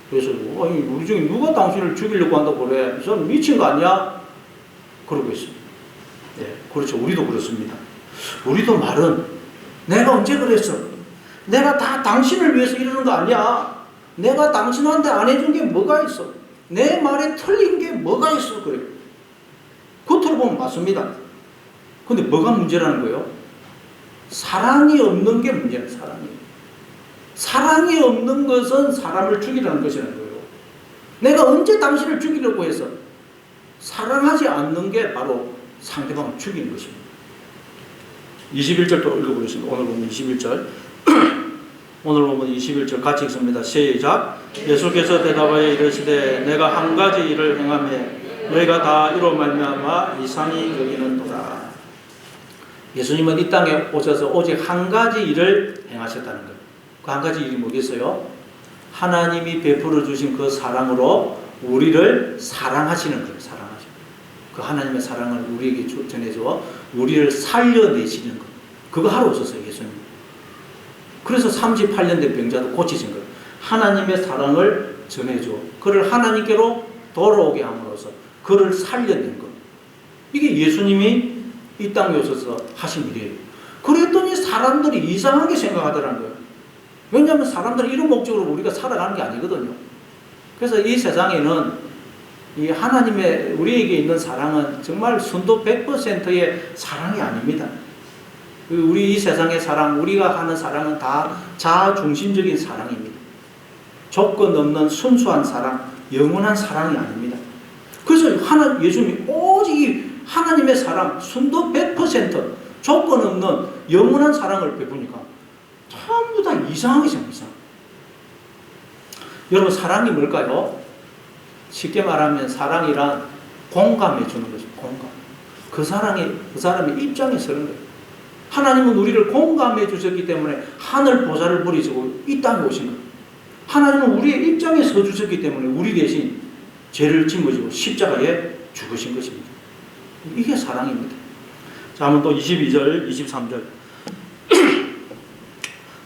그래서 아니 우리 중에 누가 당신을 죽이려고 한다고 그래? 전 미친 거 아니야? 그러고 있습니다. 네, 그렇죠. 우리도 그렇습니다. 우리도 말은 내가 언제 그랬어? 내가 다 당신을 위해서 이러는 거 아니야? 내가 당신한테 안 해준 게 뭐가 있어? 내 말에 틀린 게 뭐가 있어? 그래요. 겉으로 보면 맞습니다. 근데 뭐가 문제라는 거예요? 사랑이 없는 게 문제예요. 사랑이 없는 것은 사람을 죽이라는 것이라는 거예요. 내가 언제 당신을 죽이려고 해서 사랑하지 않는 게 바로 상대방을 죽이는 것입니다. 21절 또 읽어보겠습니다. 오늘 보면 21절. 오늘 보면 21절 같이 읽습니다. 시작. 예수께서 대답하여 이르시되 내가 한 가지 일을 행하며 너희가 다 이로 말미암아 이상히 여기는도다. 예수님은 이 땅에 오셔서 오직 한 가지 일을 행하셨다는 거예요. 그 한 가지 일이 뭐겠어요? 하나님이 베풀어 주신 그 사랑으로 우리를 사랑하시는 거예요. 사랑하시는 그 하나님의 사랑을 우리에게 전해줘 우리를 살려내시는 것. 그거 하러 오셨어요. 예수님. 그래서 38년 된 병자도 고치신 거예요. 하나님의 사랑을 전해줘 그를 하나님께로 돌아오게 함으로써 그를 살려낸 것. 이게 예수님이 이 땅에 오셔서 하신 일이에요. 그랬더니 사람들이 이상하게 생각하더라는 거예요. 왜냐하면 사람들이 이런 목적으로 우리가 살아가는 게 아니거든요. 그래서 이 세상에는 이 하나님의 우리에게 있는 사랑은 정말 순도 100%의 사랑이 아닙니다. 우리 이 세상의 사랑, 우리가 하는 사랑은 다 자아중심적인 사랑입니다. 조건 없는 순수한 사랑, 영원한 사랑이 아닙니다. 그래서 예수님이 오직 이 하나님의 사랑, 순도 100% 조건 없는 영원한 사랑을 베푸니까 전부 다 이상하게 생깁니다. 여러분, 사랑이 뭘까요? 쉽게 말하면 사랑이란 공감해 주는 거죠. 공감. 그 사람의 입장에 서는 거예요. 하나님은 우리를 공감해 주셨기 때문에 하늘 보좌를 버리시고 이 땅에 오신 거예요. 하나님은 우리의 입장에 서 주셨기 때문에 우리 대신 죄를 짊어지고 십자가에 죽으신 것입니다. 이게 사랑입니다. 자, 한번 또 22절, 23절.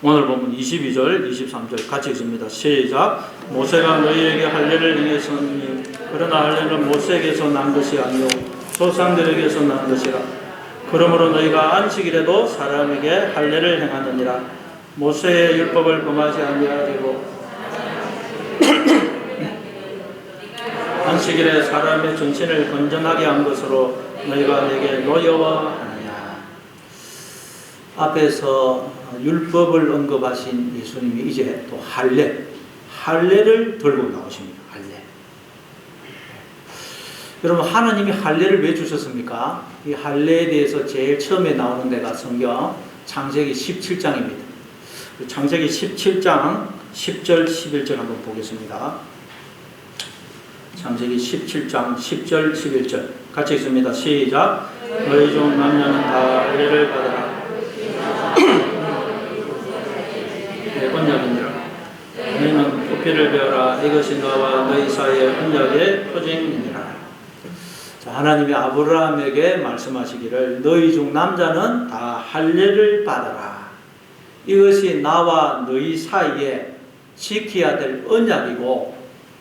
오늘 보면 22절, 23절 같이 읽습니다. 시작. 모세가 너희에게 할례를 행했으니 그러나 할례는 모세에게서 난 것이 아니요 조상들에게서 난 것이라. 그러므로 너희가 안식일에도 사람에게 할례를 행하느니라. 모세의 율법을 범하지 아니하리고 안식일에 사람의 전신을 건전하게 한 것으로 너희가 내게 노여워하느냐. 앞에서 율법을 언급하신 예수님이 이제 또 할례를 들고 나오십니다. 할례. 여러분, 하나님이 할례를 왜 주셨습니까? 이 할례에 대해서 제일 처음에 나오는 데가 성경 창세기 17장입니다. 창세기 17장 10절 11절 한번 보겠습니다. 창세기 17장 10절 11절 같이 읽습니다. 시작. 너희 중 남녀는 다 할례를 받으라. 언약이니라. 너희는 부피를 베어라. 이것이 너와 너희 사이의 언약의 표징이니라. 자, 하나님이 아브라함에게 말씀하시기를 너희 중 남자는 다 할례를 받아라. 이것이 나와 너희 사이에 지켜야 될 언약이고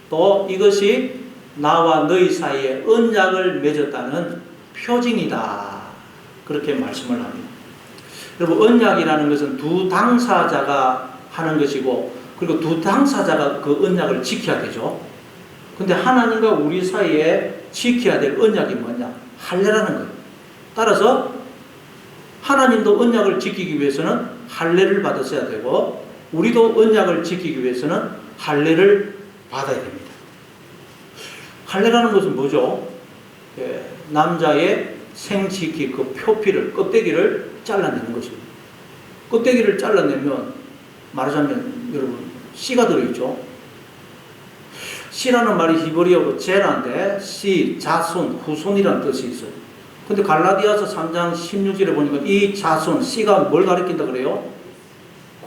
또 이것이 나와 너희 사이에 언약을 맺었다는 표징이다. 그렇게 말씀을 합니다. 여러분, 언약이라는 것은 두 당사자가 하는 것이고 그리고 두 당사자가 그 언약을 지켜야 되죠. 근데 하나님과 우리 사이에 지켜야 될 언약이 뭐냐? 할례라는 거예요. 따라서 하나님도 언약을 지키기 위해서는 할례를 받았어야 되고 우리도 언약을 지키기 위해서는 할례를 받아야 됩니다. 할례라는 것은 뭐죠? 남자의 생지키 그 표피를 껍데기를 잘라내는 것입니다. 껍데기를 잘라내면 말하자면 여러분 씨가 들어있죠. 씨라는 말이 히브리어고 제라인데 씨, 자손, 후손이라는 뜻이 있어요. 근데 갈라디아서 3장 16절에 보니까 이 자손, 씨가 뭘 가리킨다 그래요?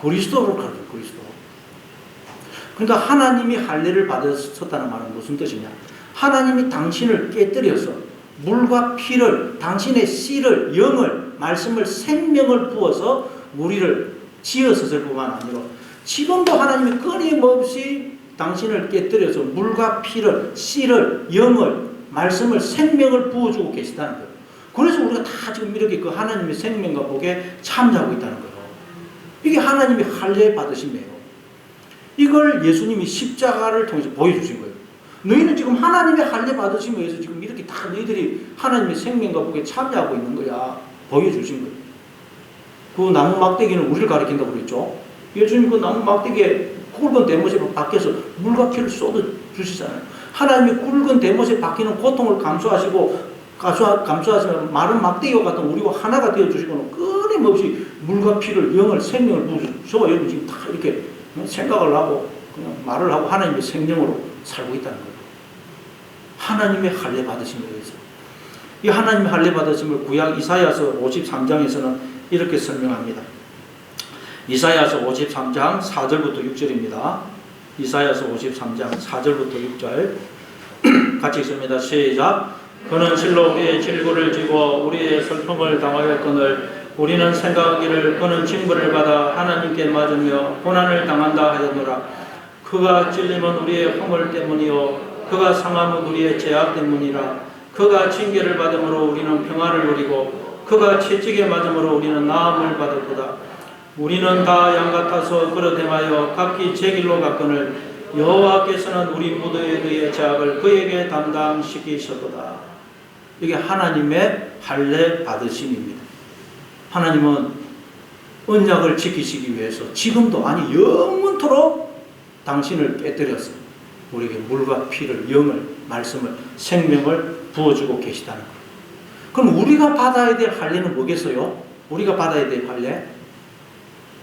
그리스도를 가리켜요. 그리스도. 그러니까 하나님이 할례를 받으셨다는 말은 무슨 뜻이냐? 하나님이 당신을 깨뜨려서 물과 피를, 당신의 씨를, 영을, 말씀을, 생명을 부어서 우리를 지으셨을 뿐만 아니라 지금도 하나님이 끊임없이 당신을 깨뜨려서 물과 피를, 씨를, 영을, 말씀을, 생명을 부어주고 계시다는 거예요. 그래서 우리가 다 지금 이렇게 그 하나님의 생명과 복에 참여하고 있다는 거예요. 이게 하나님이 할례 받으심이에요. 이걸 예수님이 십자가를 통해서 보여주신 거예요. 너희는 지금 하나님의 할례 받으심에 의해서 지금 이렇게 다 너희들이 하나님의 생명과 복에 참여하고 있는 거야. 보여주신 거예요. 그 나무 막대기는 우리를 가리킨다고 그랬죠. 예수님 그 나무 막대기에 굵은 대못에 박혀서 물과 피를 쏟아 주시잖아요. 하나님이 굵은 대못에 박히는 고통을 감수하시면 마른 막대기와 같은 우리와 하나가 되어주시고는 끊임없이 물과 피를, 영을, 생명을 부으시고 저와 여러분 지금 다 이렇게 생각을 하고 그냥 말을 하고 하나님의 생명으로 살고 있다는 거예요. 하나님의 할례 받으심에 의해서. 이 하나님의 할례 받으심을 구약 이사야서 53장에서는 이렇게 설명합니다. 이사야서 53장 4절부터 6절입니다. 이사야서 53장 4절부터 6절 같이 읽습니다. 시작. 그는 실로 우리의 질고를 지고 우리의 슬픔을 당하였거늘 우리는 생각하기를 그는 징벌을 받아 하나님께 맞으며 고난을 당한다 하였노라. 그가 찔림은 우리의 허물 때문이요 그가 상함은 우리의 죄악 때문이라. 그가 징계를 받음으로 우리는 평안을 누리고 그가 채찍에 맞음으로 우리는 나음을 받았도다. 우리는 다 양 같아서 그릇행하여 각기 제 길로 갔거늘 여호와께서는 우리 모두의 죄악을 그에게 담당시키셨도다. 이게 하나님의 할례 받으심입니다. 하나님은 언약을 지키시기 위해서 지금도 아니 영원토록 당신을 빼뜨려서 우리에게 물과 피를, 영을, 말씀을, 생명을 부어주고 계시다는 거예요. 그럼 우리가 받아야 될 할례는 뭐겠어요? 우리가 받아야 될 할례?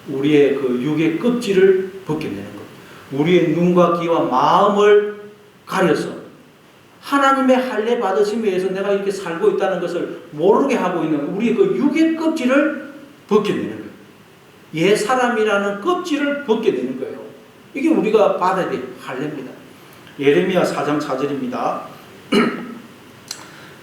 우리의 그 육의 껍질을 벗겨내는 것. 우리의 눈과 귀와 마음을 가려서 하나님의 할례 받으심에 의해서 내가 이렇게 살고 있다는 것을 모르게 하고 있는 우리의 그 육의 껍질을 벗겨내는 거예요. 옛 사람이라는 껍질을 벗겨내는 거예요. 이게 우리가 받아야 될 할례입니다. 예레미야 4장 4절입니다.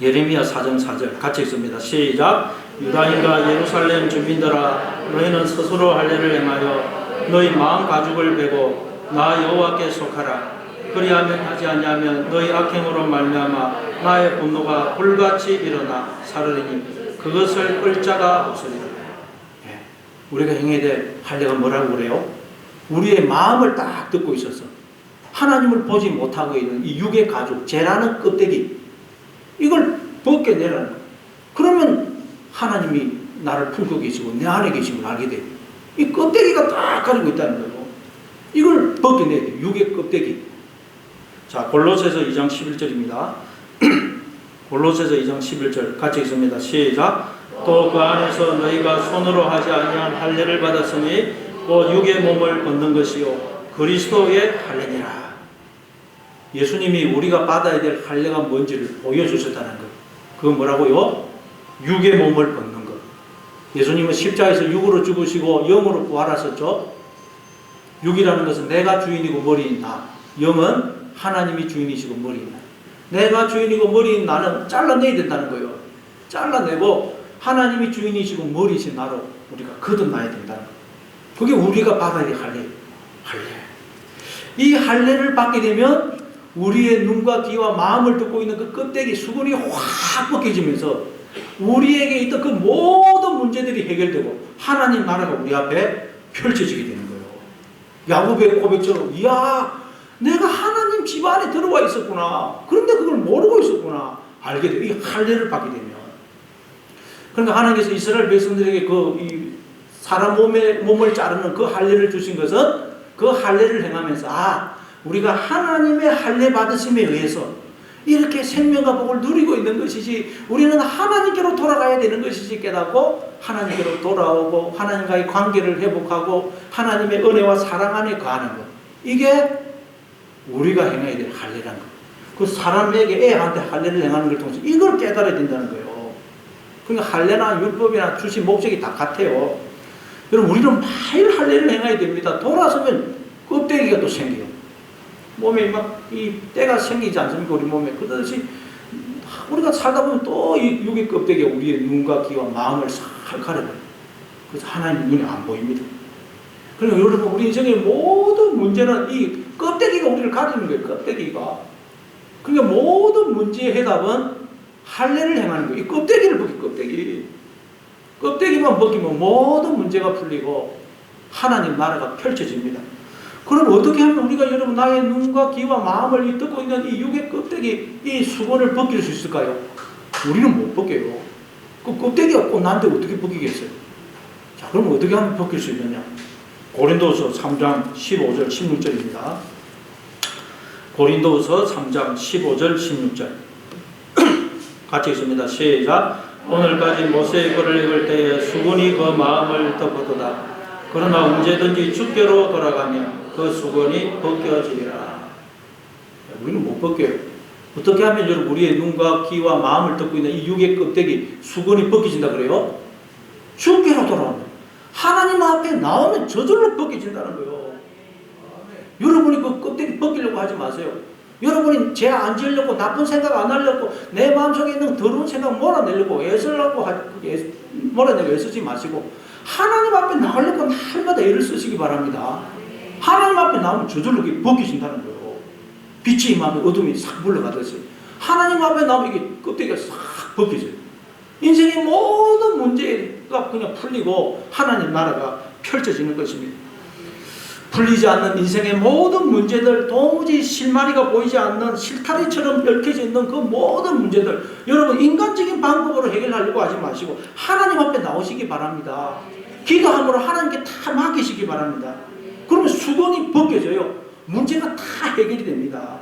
예레미야 4장 4절 같이 읽습니다. 시작. 유다인과 예루살렘 주민들아, 너희는 스스로 할례를 행하여 너희 마음 가죽을 베고 나 여호와께 속하라. 그리하면 하지 아니하면 너희 악행으로 말미암아 나의 분노가 불같이 일어나 사르리니 그것을 끌 자가 없으리라. 우리가 행해야 될 할례가 뭐라고 그래요? 우리의 마음을 딱 듣고 있어서 하나님을 보지 못하고 있는 이 육의 가죽, 죄라는 껍데기, 이걸 벗겨내라는 거예요. 그러면 하나님이 나를 품고 계시고 내 안에 계심을 알게 돼요. 이 껍데기가 딱 가지고 있다는 거예요. 이걸 벗겨내야 돼요. 육의 껍데기. 자, 골로새서 2장 11절입니다. 골로새서 2장 11절 같이 읽습니다. 시작. 또 그 안에서 너희가 손으로 하지 아니한 할례를 받았으니 곧 육의 몸을 얻는 것이요 그리스도의 할례니라. 예수님이 우리가 받아야 될 할례가 뭔지를 보여주셨다는 것. 그건 뭐라고요? 육의 몸을 얻는 것. 예수님은 십자가에서 육으로 죽으시고 영으로 부활하셨죠. 육이라는 것은 내가 주인이고 머리인 나, 영은 하나님이 주인이시고 머리인 나. 내가 주인이고 머리인 나는 잘라내야 된다는 거예요. 잘라내고 하나님이 주인이시고 머리이신 나로 우리가 거듭나야 된다는 거예요. 그게 우리가 받아야 될 할례. 이 할례를 받게 되면 우리의 눈과 귀와 마음을 듣고 있는 그 껍데기 수건이 확 벗겨지면서 우리에게 있던 그 모든 문제들이 해결되고 하나님 나라가 우리 앞에 펼쳐지게 되는 거예요. 야곱의 고백처럼, 이야, 내가 하나님 집 안에 들어와 있었구나. 그런데 그걸 모르고 있었구나. 알게 돼요. 이 할례를 받게 되면. 그러니까 하나님께서 이스라엘 백성들에게 이 사람 몸을 자르는 그 할례를 주신 것은 그 할례를 행하면서 우리가 하나님의 할례 받으심에 의해서 이렇게 생명과 복을 누리고 있는 것이지 우리는 하나님께로 돌아가야 되는 것이지 깨닫고 하나님께로 돌아오고 하나님과의 관계를 회복하고 하나님의 은혜와 사랑 안에 거하는 것. 이게 우리가 행해야 될 할례라는 것. 그 사람에게 애한테 할례를 행하는 걸 통해서 이걸 깨달아야 된다는 거예요. 그러니까 할례나 율법이나 주신 목적이 다 같아요. 여러분, 우리는 매일 할례를 행해야 됩니다. 돌아서면 껍데기가 또 생겨요. 몸에 막 이 때가 생기지 않습니까? 우리 몸에. 그렇듯이 우리가 살다 보면 또 이 육의 껍데기가 우리의 눈과 귀와 마음을 싹 가려버려요. 그래서 하나님 눈에 안 보입니다. 그러니까 여러분, 우리 인생의 모든 문제는 이 껍데기가 우리를 가리는 거예요. 껍데기가. 그러니까 모든 문제의 해답은 할례를 행하는 거예요. 이 껍데기를 벗기, 껍데기만 벗기면 모든 문제가 풀리고 하나님 나라가 펼쳐집니다. 그럼 어떻게 하면 우리가 여러분 나의 눈과 귀와 마음을 듣고 있는 이 육의 껍데기, 이 수건을 벗길 수 있을까요? 우리는 못 벗겨요. 그 껍데기가 꼭 나한테 어떻게 벗기겠어요? 자, 그럼 어떻게 하면 벗길 수 있느냐? 고린도후서 3장 15절 16절입니다. 고린도후서 3장 15절 16절 같이 읽습니다. 시작. 오늘까지 모세의 글을 읽을 때에 수건이 그 마음을 덮었도다. 그러나 언제든지 주께로 돌아가면 그 수건이 벗겨지리라. 우리는 못 벗겨요. 어떻게 하면 여러분 우리의 눈과 귀와 마음을 덮고 있는 이 육의 껍데기 수건이 벗겨진다 그래요? 주께로 돌아오면, 하나님 앞에 나오면 저절로 벗겨진다는 거예요. 여러분이 그 껍데기 벗기려고 하지 마세요. 여러분이 죄 안 지으려고, 나쁜 생각 안 하려고, 내 마음속에 있는 더러운 생각 몰아내려고 몰아내고 애쓰지 마시고 하나님 앞에 나오려고 날마다 애를 쓰시기 바랍니다. 하나님 앞에 나오면 저절로 벗겨진다는 거예요. 빛이 임하면 어둠이 싹 물러가듯이 하나님 앞에 나오면 이게 껍데기가 싹 벗겨져요. 인생의 모든 문제가 그냥 풀리고 하나님 나라가 펼쳐지는 것입니다. 풀리지 않는 인생의 모든 문제들, 도무지 실마리가 보이지 않는 실타래처럼 얽혀져 있는 그 모든 문제들, 여러분 인간적인 방법으로 해결하려고 하지 마시고 하나님 앞에 나오시기 바랍니다. 기도함으로 하나님께 다 맡기시기 바랍니다. 그러면 수건이 벗겨져요. 문제가 다 해결이 됩니다.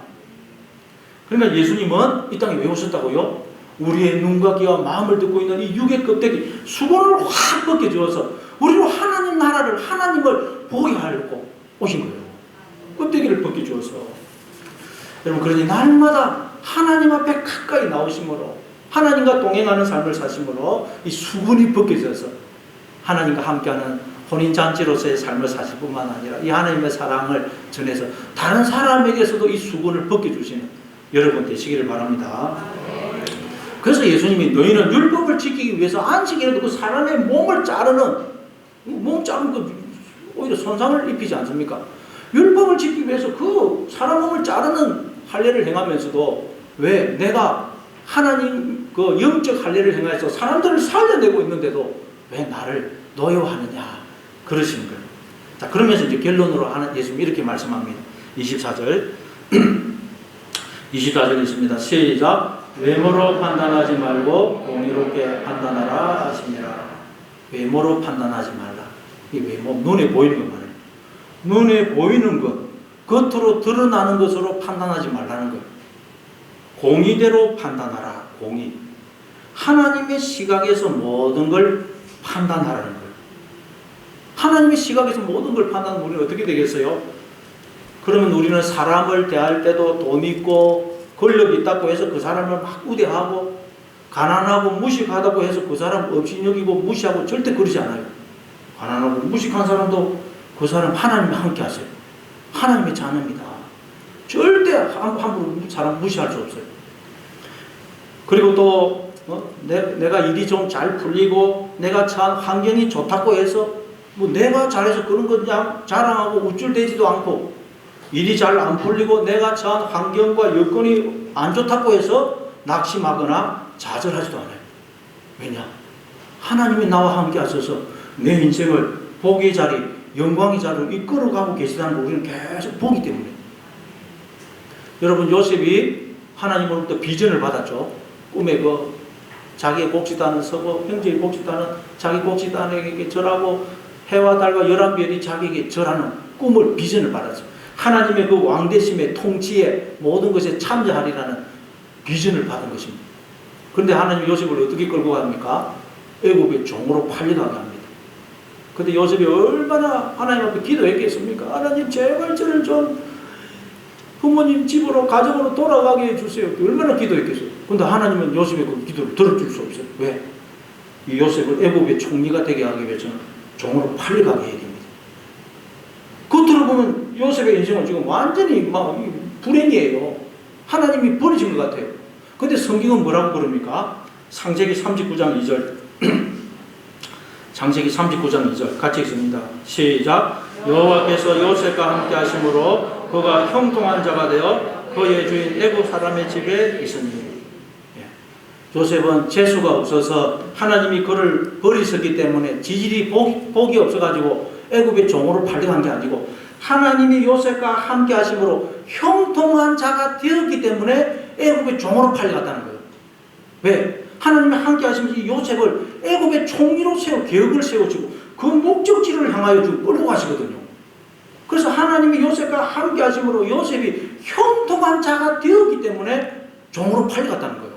그러니까 예수님은 이 땅에 왜 오셨다고요? 우리의 눈과 귀와 마음을 듣고 있는 이 육의 껍데기 수건을 확 벗겨주어서 우리로 하나님 나라를, 하나님을 보게 하려고 오신 거예요. 껍데기를 벗겨주어서. 여러분, 그러니 날마다 하나님 앞에 가까이 나오심으로, 하나님과 동행하는 삶을 사심으로 이 수건이 벗겨져서 하나님과 함께하는 혼인잔치로서의 삶을 사실 뿐만 아니라 이 하나님의 사랑을 전해서 다른 사람에게서도 이 수건을 벗겨주시는 여러분 되시기를 바랍니다. 그래서 예수님이 너희는 율법을 지키기 위해서 안식일에도 그 사람의 몸을 자르는, 몸 자르는 거 오히려 손상을 입히지 않습니까? 율법을 지키기 위해서 그 사람 몸을 자르는 할례를 행하면서도 왜 내가 하나님 그 영적 할례를 행해서 사람들을 살려내고 있는데도 왜 나를 노여워하느냐 그러시는 거예요. 자, 그러면서 이제 결론으로 예수님이 이렇게 말씀합니다. 24절 24절 있습니다. 시작. 외모로 판단하지 말고 공의롭게 판단하라 하시니라. 외모로 판단하지 말라. 이 외모, 눈에 보이는 것 말이에요. 눈에 보이는 것, 겉으로 드러나는 것으로 판단하지 말라는 거예요. 공의대로 판단하라. 공의. 하나님의 시각에서 모든 걸 판단하라는 거예요. 하나님의 시각에서 모든 걸 판단하면 우리는 어떻게 되겠어요? 그러면 우리는 사람을 대할 때도 돈 있고 권력 있다고 해서 그 사람을 막 우대하고 가난하고 무식하다고 해서 그 사람 없이 여기고 무시하고 절대 그러지 않아요. 가난하고 무식한 사람도 그 사람 하나님과 함께 하세요. 하나님의 자녀입니다. 절대 함부로 사람 무시할 수 없어요. 그리고 또 내가 일이 좀 잘 풀리고 내가 처한 환경이 좋다고 해서 뭐 내가 잘해서 그런 거 그냥 자랑하고 우쭐대지도 않고 일이 잘 안 풀리고 내가 처한 환경과 여건이 안 좋다고 해서 낙심하거나 좌절하지도 않아요. 왜냐? 하나님이 나와 함께 하셔서 내 인생을 복의 자리, 영광의 자리로 이끌어가고 계시다는 걸 우리는 계속 보기 때문에. 여러분, 요셉이 하나님으로부터 비전을 받았죠. 꿈에 자기의 곡식단을 서고 형제의 곡식단은 자기 곡식단에게 절하고 해와 달과 열한 별이 자기에게 절하는 꿈을, 비전을 받았죠. 하나님의 그 왕대심의 통치에 모든 것에 참여하리라는 비전을 받은 것입니다. 그런데 하나님 요셉을 어떻게 끌고 갑니까? 애굽의 종으로 팔려가게 합니다. 근데 요셉이 얼마나 하나님 앞에 기도했겠습니까? 하나님 제발 저를 좀 부모님 집으로 가정으로 돌아가게 해주세요. 얼마나 기도했겠어요. 근데 하나님은 요셉의 그 기도를 들어줄 수 없어요. 왜? 이 요셉을 애굽의 총리가 되게 하기 위해서는 종으로 팔려가게 해야 됩니다. 겉으로 보면 요셉의 인생은 지금 완전히 막 불행이에요. 하나님이 버리신 것 같아요. 근데 성경은 뭐라고 그럽니까? 창세기 39장 2절 창세기 39장 2절 같이 읽습니다. 시작. 여호와께서 요셉과 함께 하심으로 그가 형통한 자가 되어 그의 주인 애굽 사람의 집에 있으니. 요셉은 재수가 없어서 하나님이 그를 버리셨기 때문에 지질이 복이 없어가지고 애굽의 종으로 팔려간 게 아니고 하나님이 요셉과 함께 하심으로 형통한 자가 되었기 때문에 애굽의 종으로 팔려갔다는 거예요. 왜? 하나님이 함께 하시면서 요셉을 애굽의 총리로 계획을 세워주고 그 목적지를 향하여 끌고 가시거든요. 그래서 하나님이 요셉과 함께 하심으로 요셉이 형통한 자가 되었기 때문에 종으로 팔려갔다는 거예요.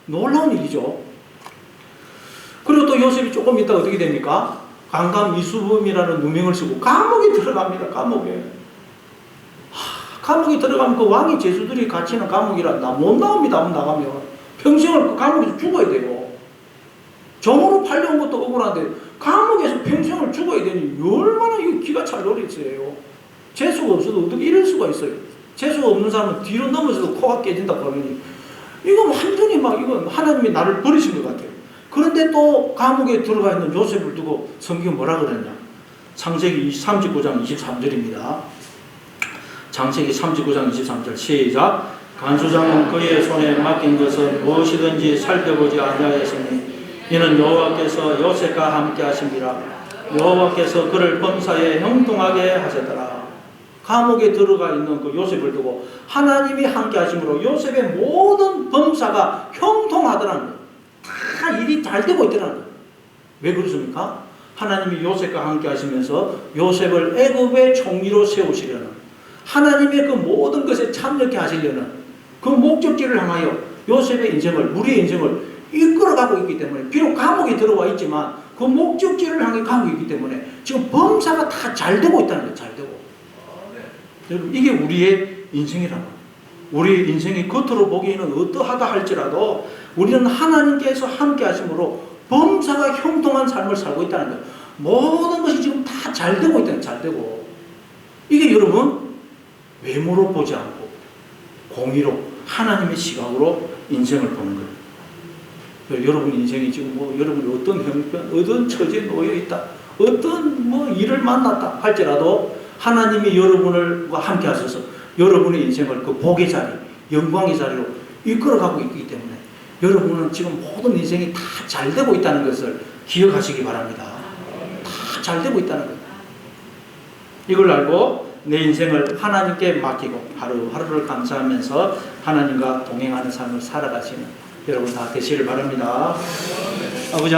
놀라운 일이죠. 그리고 또 요셉이 조금 있다가 어떻게 됩니까? 강감 이수범이라는 누명을 쓰고 감옥에 들어갑니다. 감옥에. 감옥에 들어가면 그 왕의 제수들이 갇히는 감옥이라 못 나옵니다. 한번 나가면. 평생을 그 감옥에서 죽어야 돼요. 종으로 팔려온 것도 억울한데 감옥에서 평생을 죽어야 되니 얼마나 기가 찰 노릇이에요. 재수가 없어도 어떻게 이럴 수가 있어요. 재수가 없는 사람은 뒤로 넘어져도 코가 깨진다고 하니 이건 완전히 이건 하나님이 나를 버리신 것 같아요. 그런데 또 감옥에 들어가 있는 요셉을 두고 성경은 뭐라 그랬냐? 창세기 39장 23절입니다. 창세기 39장 23절 시작. 간수장은 그의 손에 맡긴 것은 무엇이든지 살펴보지 아니하였으니 이는 여호와께서 요셉과 함께 하심이라. 여호와께서 그를 범사에 형통하게 하셨더라. 감옥에 들어가 있는 그 요셉을 두고 하나님이 함께 하심으로 요셉의 모든 범사가 형통하더라는 거예요. 다 일이 잘 되고 있더라는 거예요. 왜 그렇습니까? 하나님이 요셉과 함께 하시면서 요셉을 애굽의 총리로 세우시려는, 하나님의 그 모든 것에 참여케 하시려는 그 목적지를 향하여 요셉의 인생을, 우리의 인생을 이끌어가고 있기 때문에, 비록 감옥에 들어와 있지만 그 목적지를 향해 가고 있기 때문에 지금 범사가 다 잘 되고 있다는 거예요. 잘 되고. 여러분, 이게 우리의 인생이라고. 우리 인생이 겉으로 보기에는 어떠하다 할지라도 우리는 하나님께서 함께 하심으로 범사가 형통한 삶을 살고 있다는 거예요. 모든 것이 지금 다 잘 되고 있다는 거예요. 잘 되고. 이게 여러분, 외모로 보지 않고 공의로, 하나님의 시각으로 인생을 보는 거예요. 여러분 인생이 지금 여러분이 어떤 형편, 어떤 처지에 놓여 있다, 어떤 일을 만났다 할지라도 하나님이 여러분과 함께 하셔서 여러분의 인생을 그 복의 자리, 영광의 자리로 이끌어가고 있기 때문에 여러분은 지금 모든 인생이 다 잘 되고 있다는 것을 기억하시기 바랍니다. 다 잘 되고 있다는 것. 이걸 알고 내 인생을 하나님께 맡기고 하루하루를 감사하면서 하나님과 동행하는 삶을 살아가시는 여러분 다 되시길 바랍니다. 아버지